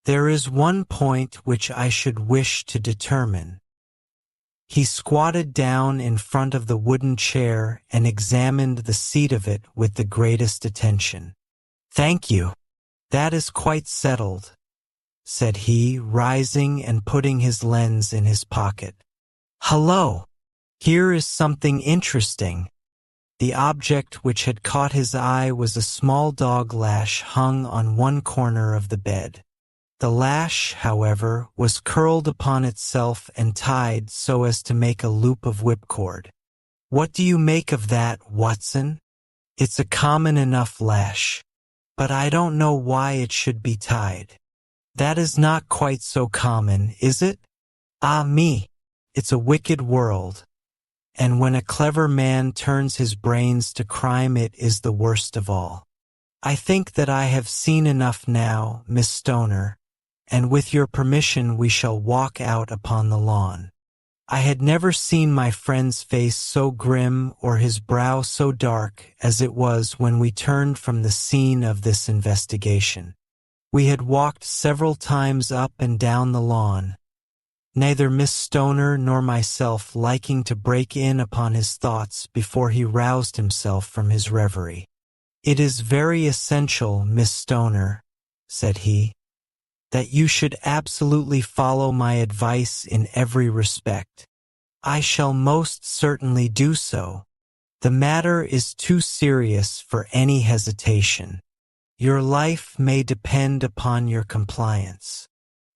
Speaker 1: There is one point which I should wish to determine." He squatted down in front of the wooden chair and examined the seat of it with the greatest attention. "Thank you. That is quite settled," said he, rising and putting his lens in his pocket. "Hullo! Here is something interesting." The object which had caught his eye was a small dog lash hung on one corner of the bed. The lash, however, was curled upon itself and tied so as to make a loop of whipcord. "What do you make of that, Watson?" "It's a common enough lash, but I don't know why it should be tied." "That is not quite so common, is it? Ah me, it's a wicked world, and when a clever man turns his brains to crime it is the worst of all. I think that I have seen enough now, Miss Stoner, and with your permission we shall walk out upon the lawn." I had never seen my friend's face so grim or his brow so dark as it was when we turned from the scene of this investigation. We had walked several times up and down the lawn, neither Miss Stoner nor myself liking to break in upon his thoughts before he roused himself from his reverie. "It is very essential, Miss Stoner," said he, "that you should absolutely follow my advice in every respect." "I shall most certainly do so. The matter is too serious for any hesitation. Your life may depend upon your compliance.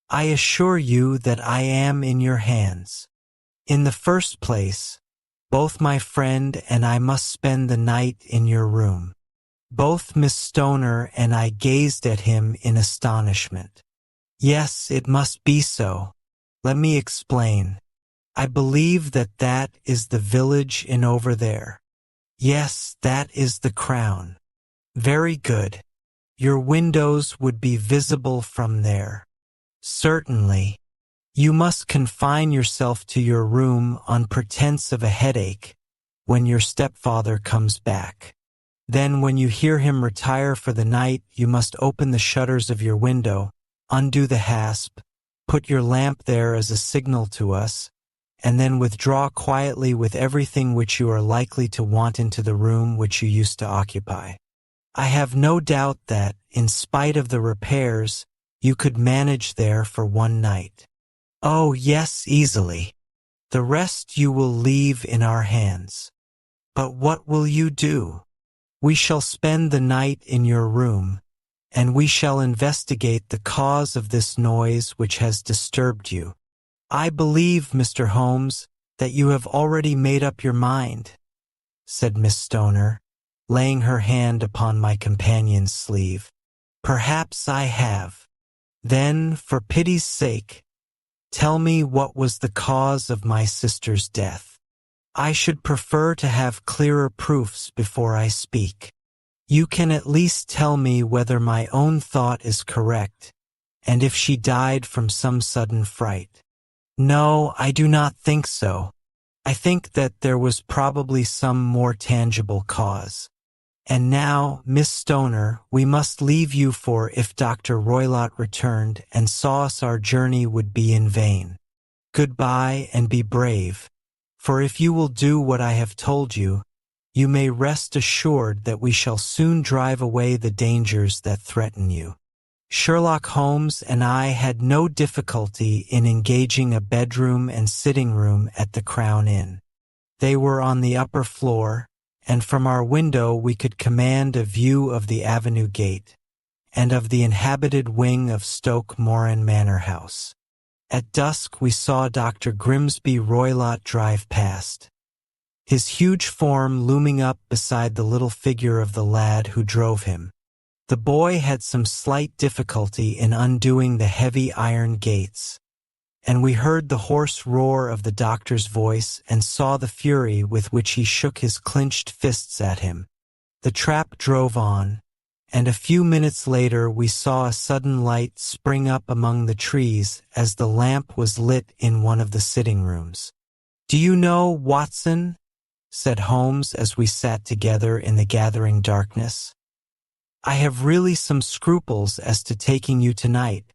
Speaker 1: I assure you that I am in your hands. In the first place, both my friend and I must spend the night in your room." Both Miss Stoner and I gazed at him in astonishment. "Yes, it must be so. Let me explain. I believe that that is the village inn over there." "Yes, that is the Crown." "Very good. Your windows would be visible from there." "Certainly. You must confine yourself to your room on pretense of a headache when your stepfather comes back. Then when you hear him retire for the night, you must open the shutters of your window, undo the hasp, put your lamp there as a signal to us, and then withdraw quietly with everything which you are likely to want into the room which you used to occupy. I have no doubt that, in spite of the repairs, you could manage there for one night." "Oh, yes, easily. The rest you will leave in our hands." "But what will you do?" "We shall spend the night in your room, and we shall investigate the cause of this noise which has disturbed you." "I believe, Mr. Holmes, that you have already made up your mind," said Miss Stoner, laying her hand upon my companion's sleeve. "Perhaps I have. Then, for pity's sake, tell me what was the cause of my sister's death. I should prefer to have clearer proofs before I speak. You can at least tell me whether my own thought is correct, and if she died from some sudden fright." "No, I do not think so. I think that there was probably some more tangible cause. And now, Miss Stoner, we must leave you, for if Dr. Roylott returned and saw us our journey would be in vain. Goodbye, and be brave, For if you will do what I have told you, you may rest assured that we shall soon drive away the dangers that threaten you." Sherlock Holmes and I had no difficulty in engaging a bedroom and sitting room at the Crown Inn. They were on the upper floor, and from our window we could command a view of the avenue gate, and of the inhabited wing of Stoke Moran Manor House. At dusk we saw Dr. Grimesby Roylott drive past, his huge form looming up beside the little figure of the lad who drove him. The boy had some slight difficulty in undoing the heavy iron gates, and we heard the hoarse roar of the doctor's voice and saw the fury with which he shook his clenched fists at him. The trap drove on, and a few minutes later we saw a sudden light spring up among the trees as the lamp was lit in one of the sitting rooms. "Do you know, Watson," said Holmes as we sat together in the gathering darkness, "I have really some scruples as to taking you tonight.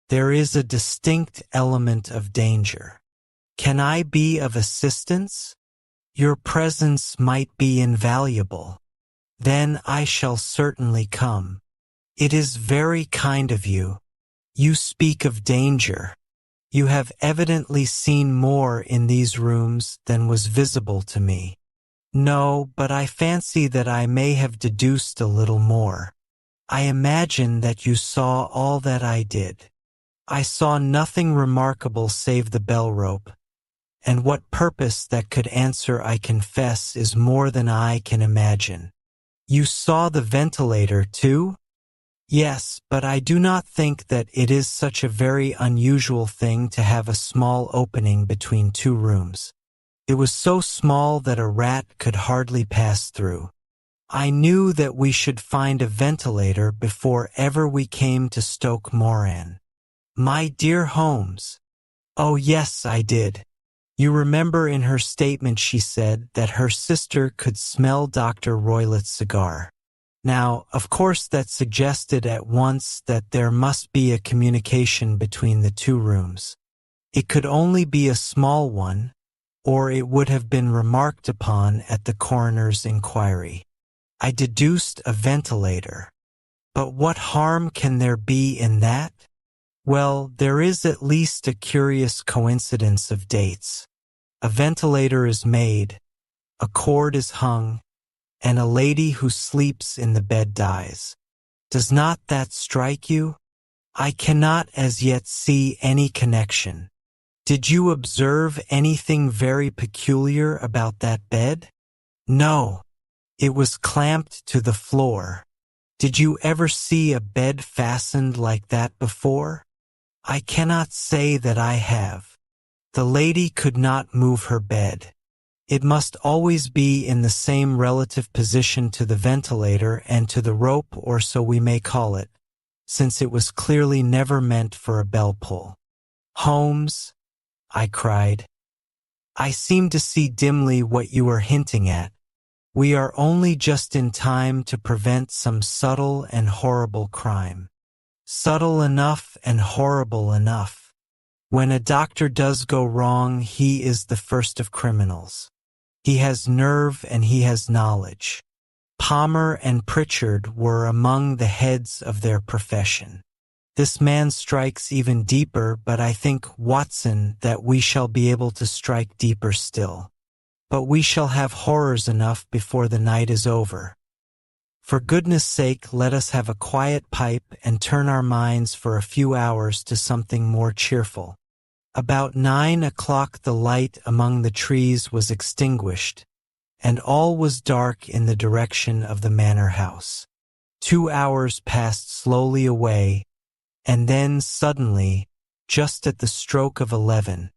Speaker 1: There is a distinct element of danger. Can I be of assistance? Your presence might be invaluable. Then I shall certainly come. It is very kind of you. You speak of danger. You have evidently seen more in these rooms than was visible to me." "No, but I fancy that I may have deduced a little more. I imagine that you saw all that I did." "I saw nothing remarkable save the bell rope, and what purpose that could answer, I confess, is more than I can imagine." "You saw the ventilator too?" "Yes, but I do not think that it is such a very unusual thing to have a small opening between two rooms. It was so small that a rat could hardly pass through. I knew that we should find a ventilator before ever we came to Stoke Moran." "My dear Holmes." "Oh yes, I did. You remember in her statement she said that her sister could smell Dr. Roylott's cigar. Now, of course that suggested at once that there must be a communication between the two rooms. It could only be a small one, or it would have been remarked upon at the coroner's inquiry. I deduced a ventilator. But what harm can there be in that? Well, there is at least a curious coincidence of dates. A ventilator is made, a cord is hung, and a lady who sleeps in the bed dies. Does not that strike you? I cannot as yet see any connection. Did you observe anything very peculiar about that bed? No. It was clamped to the floor. Did you ever see a bed fastened like that before? I cannot say that I have. The lady could not move her bed. It must always be in the same relative position to the ventilator and to the rope, or so we may call it, since it was clearly never meant for a bell pull." "Holmes," I cried, "I seem to see dimly what you are hinting at. We are only just in time to prevent some subtle and horrible crime. Subtle enough and horrible enough. When a doctor does go wrong, he is the first of criminals. He has nerve and he has knowledge. Palmer and Pritchard were among the heads of their profession. This man strikes even deeper, but I think, Watson, that we shall be able to strike deeper still. But we shall have horrors enough before the night is over. For goodness sake, let us have a quiet pipe and turn our minds for a few hours to something more cheerful." About 9 o'clock the light among the trees was extinguished, and all was dark in the direction of the manor house. 2 hours passed slowly away, and then suddenly, just at the stroke of 11,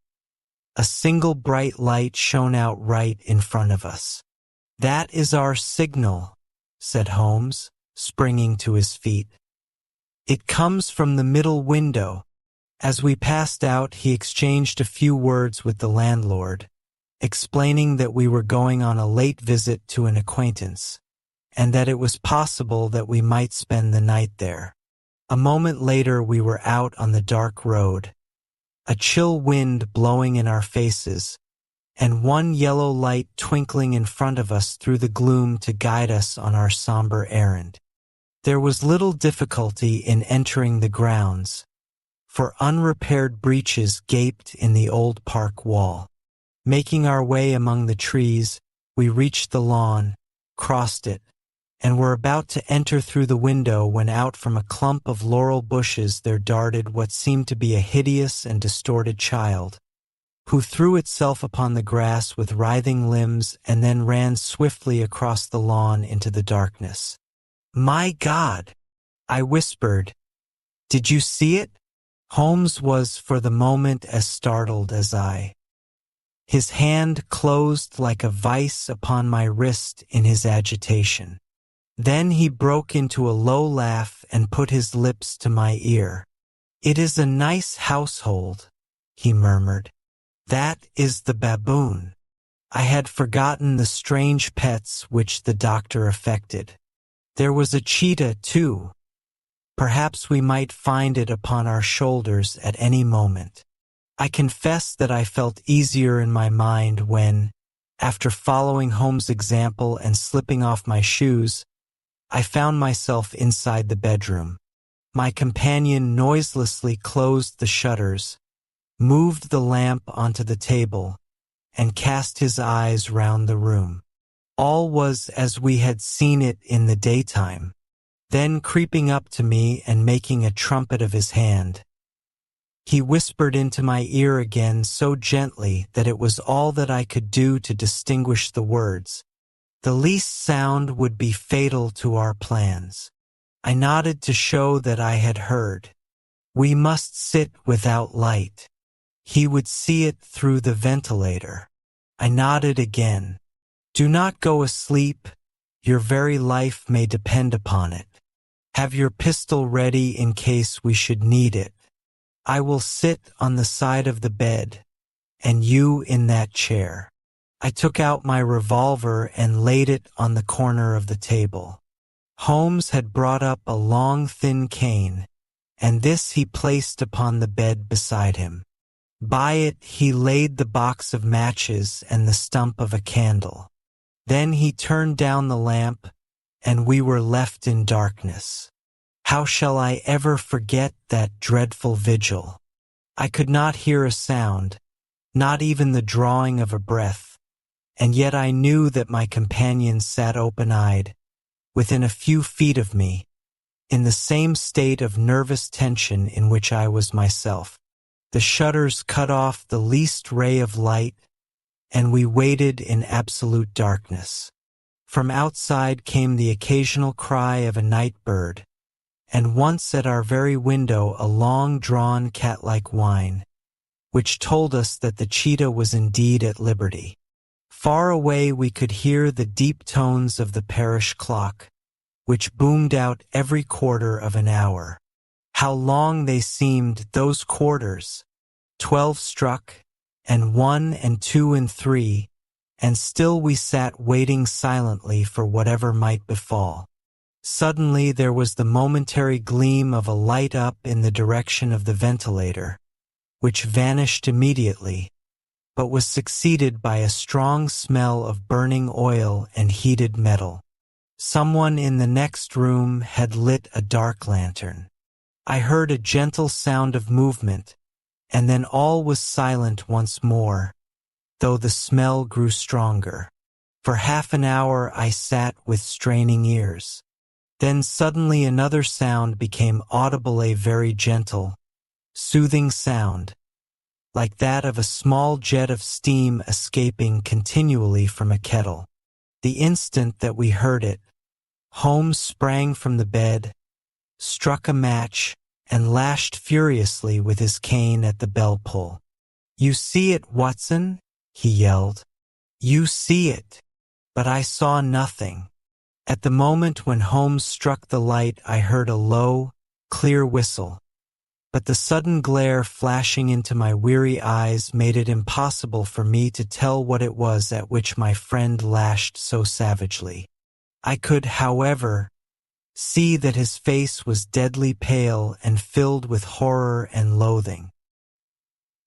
Speaker 1: a single bright light shone out right in front of us. "That is our signal," said Holmes, springing to his feet. "It comes from the middle window." As we passed out, he exchanged a few words with the landlord, explaining that we were going on a late visit to an acquaintance, and that it was possible that we might spend the night there. A moment later we were out on the dark road, a chill wind blowing in our faces, and one yellow light twinkling in front of us through the gloom to guide us on our somber errand. There was little difficulty in entering the grounds, for unrepaired breaches gaped in the old park wall. Making our way among the trees, we reached the lawn, crossed it, and were about to enter through the window when out from a clump of laurel bushes there darted what seemed to be a hideous and distorted child, who threw itself upon the grass with writhing limbs and then ran swiftly across the lawn into the darkness. "My God!" I whispered. "Did you see it?" Holmes was for the moment as startled as I. His hand closed like a vice upon my wrist in his agitation. Then he broke into a low laugh and put his lips to my ear. "It is a nice household," he murmured. "That is the baboon." I had forgotten the strange pets which the doctor affected. There was a cheetah, too. Perhaps we might find it upon our shoulders at any moment. I confess that I felt easier in my mind when, after following Holmes' example and slipping off my shoes, I found myself inside the bedroom. My companion noiselessly closed the shutters, moved the lamp onto the table, and cast his eyes round the room. All was as we had seen it in the daytime. Then, creeping up to me and making a trumpet of his hand, he whispered into my ear again so gently that it was all that I could do to distinguish the words. The least sound would be fatal to our plans. I nodded to show that I had heard. "We must sit without light. He would see it through the ventilator." I nodded again. "Do not go asleep. Your very life may depend upon it. Have your pistol ready in case we should need it. I will sit on the side of the bed, and you in that chair." I took out my revolver and laid it on the corner of the table. Holmes had brought up a long, thin cane, and this he placed upon the bed beside him. By it he laid the box of matches and the stump of a candle. Then he turned down the lamp, and we were left in darkness. How shall I ever forget that dreadful vigil? I could not hear a sound, not even the drawing of a breath, and yet I knew that my companion sat open-eyed, within a few feet of me, in the same state of nervous tension in which I was myself. The shutters cut off the least ray of light, and we waited in absolute darkness. From outside came the occasional cry of a night bird, and once at our very window a long-drawn cat-like whine, which told us that the cheetah was indeed at liberty. Far away we could hear the deep tones of the parish clock, which boomed out every quarter of an hour. How long they seemed, those quarters! 12 struck, and 1 and 2 and 3, and still we sat waiting silently for whatever might befall. Suddenly there was the momentary gleam of a light up in the direction of the ventilator, which vanished immediately, but was succeeded by a strong smell of burning oil and heated metal. Someone in the next room had lit a dark lantern. I heard a gentle sound of movement, and then all was silent once more, though the smell grew stronger. For half an hour I sat with straining ears. Then suddenly another sound became audible, a very gentle, soothing sound, like that of a small jet of steam escaping continually from a kettle. The instant that we heard it, Holmes sprang from the bed, struck a match, and lashed furiously with his cane at the bell pull. "You see it, Watson?" he yelled. "You see it." But I saw nothing. At the moment when Holmes struck the light, I heard a low, clear whistle, but the sudden glare flashing into my weary eyes made it impossible for me to tell what it was at which my friend lashed so savagely. I could, however, see that his face was deadly pale and filled with horror and loathing.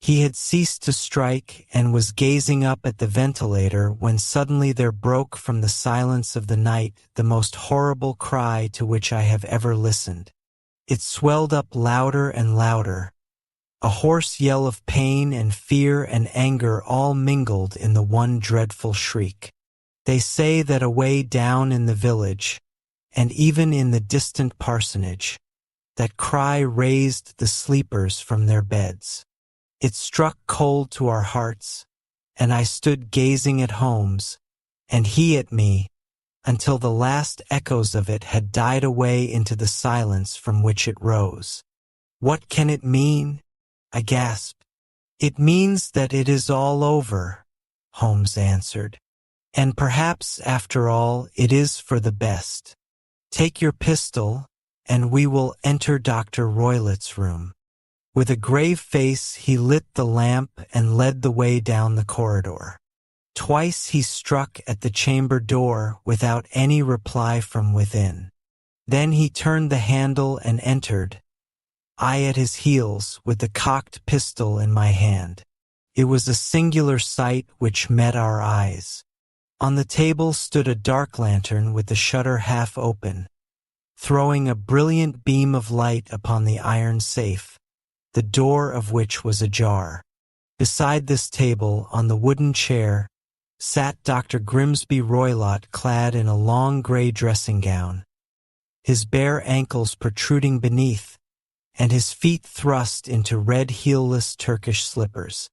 Speaker 1: He had ceased to strike and was gazing up at the ventilator when suddenly there broke from the silence of the night the most horrible cry to which I have ever listened. It swelled up louder and louder, a hoarse yell of pain and fear and anger all mingled in the one dreadful shriek. They say that away down in the village, and even in the distant parsonage, that cry raised the sleepers from their beds. It struck cold to our hearts, and I stood gazing at Holmes, and he at me, until the last echoes of it had died away into the silence from which it rose. "What can it mean?" I gasped. "It means that it is all over," Holmes answered. "And perhaps, after all, it is for the best. Take your pistol, and we will enter Dr. Roylott's room." With a grave face he lit the lamp and led the way down the corridor. Twice he struck at the chamber door without any reply from within. Then he turned the handle and entered, I at his heels with the cocked pistol in my hand. It was a singular sight which met our eyes. On the table stood a dark lantern with the shutter half open, throwing a brilliant beam of light upon the iron safe, the door of which was ajar. Beside this table, on the wooden chair, sat Dr. Grimesby Roylott clad in a long grey dressing gown, his bare ankles protruding beneath, and his feet thrust into red heelless Turkish slippers.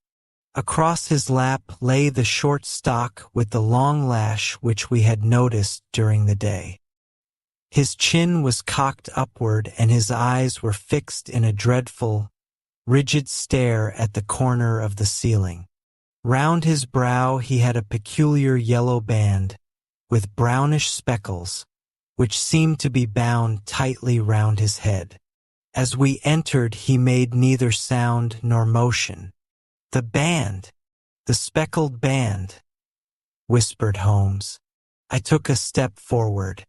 Speaker 1: Across his lap lay the short stock with the long lash which we had noticed during the day. His chin was cocked upward and his eyes were fixed in a dreadful, rigid stare at the corner of the ceiling. Round his brow he had a peculiar yellow band, with brownish speckles, which seemed to be bound tightly round his head. As we entered he made neither sound nor motion. "The band! The speckled band!" whispered Holmes. I took a step forward.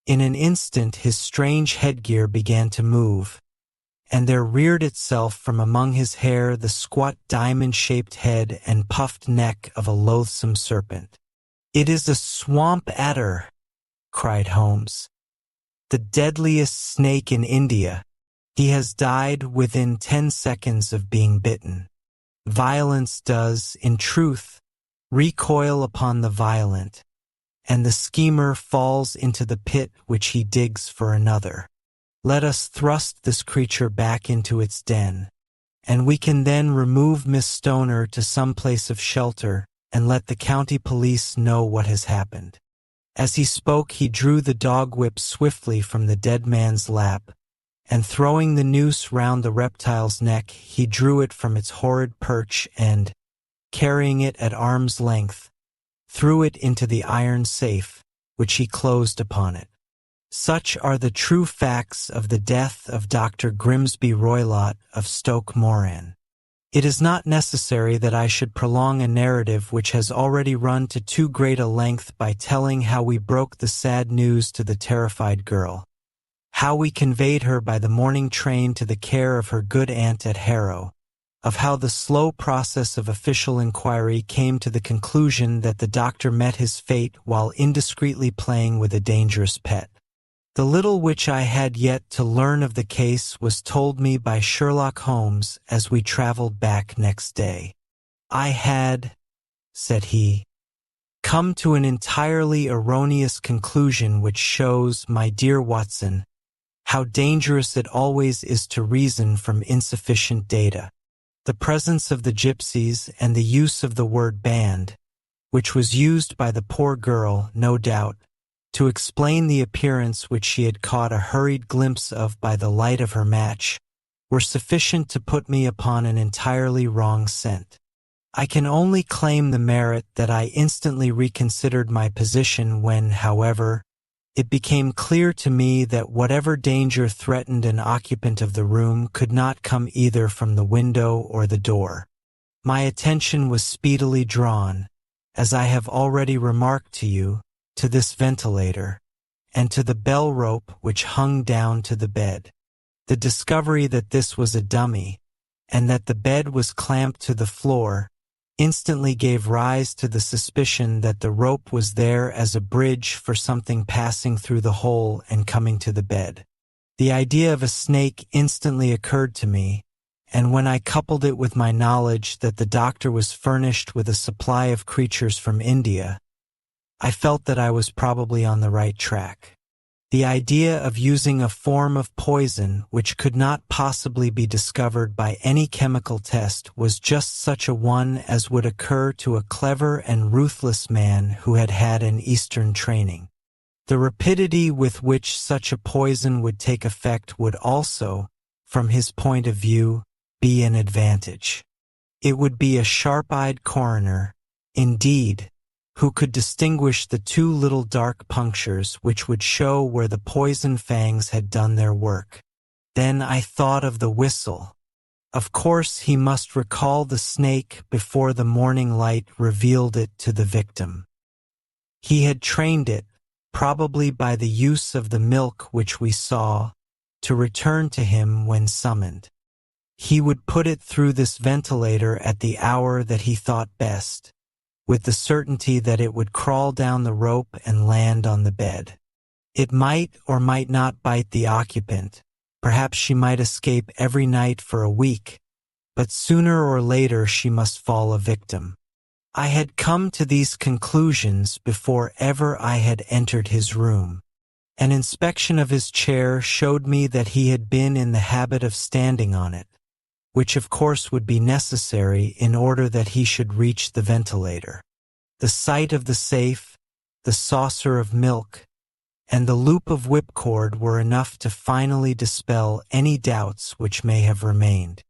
Speaker 1: In an instant his strange headgear began to move, and there reared itself from among his hair the squat diamond-shaped head and puffed neck of a loathsome serpent. "It is a swamp adder!" cried Holmes. "The deadliest snake in India. He has died within 10 seconds of being bitten. Violence does, in truth, recoil upon the violent, and the schemer falls into the pit which he digs for another. Let us thrust this creature back into its den, and we can then remove Miss Stoner to some place of shelter and let the county police know what has happened." As he spoke he drew the dog whip swiftly from the dead man's lap, and throwing the noose round the reptile's neck, he drew it from its horrid perch and, carrying it at arm's length, threw it into the iron safe, which he closed upon it. Such are the true facts of the death of Dr. Grimesby Roylott of Stoke Moran. It is not necessary that I should prolong a narrative which has already run to too great a length by telling how we broke the sad news to the terrified girl, how we conveyed her by the morning train to the care of her good aunt at Harrow, of how the slow process of official inquiry came to the conclusion that the doctor met his fate while indiscreetly playing with a dangerous pet. The little which I had yet to learn of the case was told me by Sherlock Holmes as we traveled back next day. "I had," said he, "come to an entirely erroneous conclusion which shows, my dear Watson, how dangerous it always is to reason from insufficient data. The presence of the gypsies and the use of the word band, which was used by the poor girl, no doubt, to explain the appearance which she had caught a hurried glimpse of by the light of her match, were sufficient to put me upon an entirely wrong scent. I can only claim the merit that I instantly reconsidered my position when, however, it became clear to me that whatever danger threatened an occupant of the room could not come either from the window or the door. My attention was speedily drawn, as I have already remarked to you, to this ventilator, and to the bell rope which hung down to the bed. The discovery that this was a dummy, and that the bed was clamped to the floor, instantly gave rise to the suspicion that the rope was there as a bridge for something passing through the hole and coming to the bed. The idea of a snake instantly occurred to me, and when I coupled it with my knowledge that the doctor was furnished with a supply of creatures from India, I felt that I was probably on the right track. The idea of using a form of poison which could not possibly be discovered by any chemical test was just such a one as would occur to a clever and ruthless man who had had an Eastern training. The rapidity with which such a poison would take effect would also, from his point of view, be an advantage. It would be a sharp-eyed coroner, indeed, who could distinguish the two little dark punctures which would show where the poison fangs had done their work. Then I thought of the whistle. Of course he must recall the snake before the morning light revealed it to the victim. He had trained it, probably by the use of the milk which we saw, to return to him when summoned. He would put it through this ventilator at the hour that he thought best, with the certainty that it would crawl down the rope and land on the bed. It might or might not bite the occupant. Perhaps she might escape every night for a week, but sooner or later she must fall a victim. I had come to these conclusions before ever I had entered his room. An inspection of his chair showed me that he had been in the habit of standing on it, which of course would be necessary in order that he should reach the ventilator. The sight of the safe, the saucer of milk, and the loop of whipcord were enough to finally dispel any doubts which may have remained.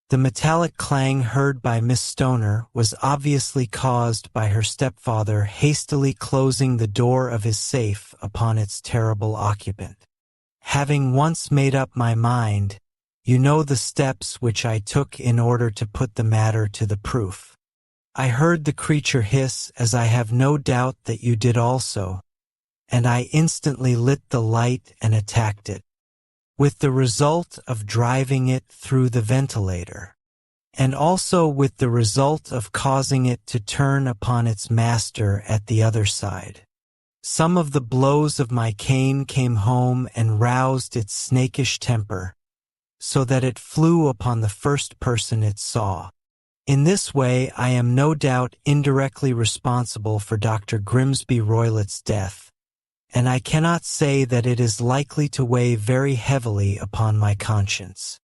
Speaker 1: The metallic clang heard by Miss Stoner was obviously caused by her stepfather hastily closing the door of his safe upon its terrible occupant. Having once made up my mind, you know the steps which I took in order to put the matter to the proof. I heard the creature hiss, as I have no doubt that you did also, and I instantly lit the light and attacked it, with the result of driving it through the ventilator, and also with the result of causing it to turn upon its master at the other side. Some of the blows of my cane came home and roused its snakish temper, so that it flew upon the first person it saw. In this way I am no doubt indirectly responsible for Dr. Grimesby Roylott's death, and I cannot say that it is likely to weigh very heavily upon my conscience.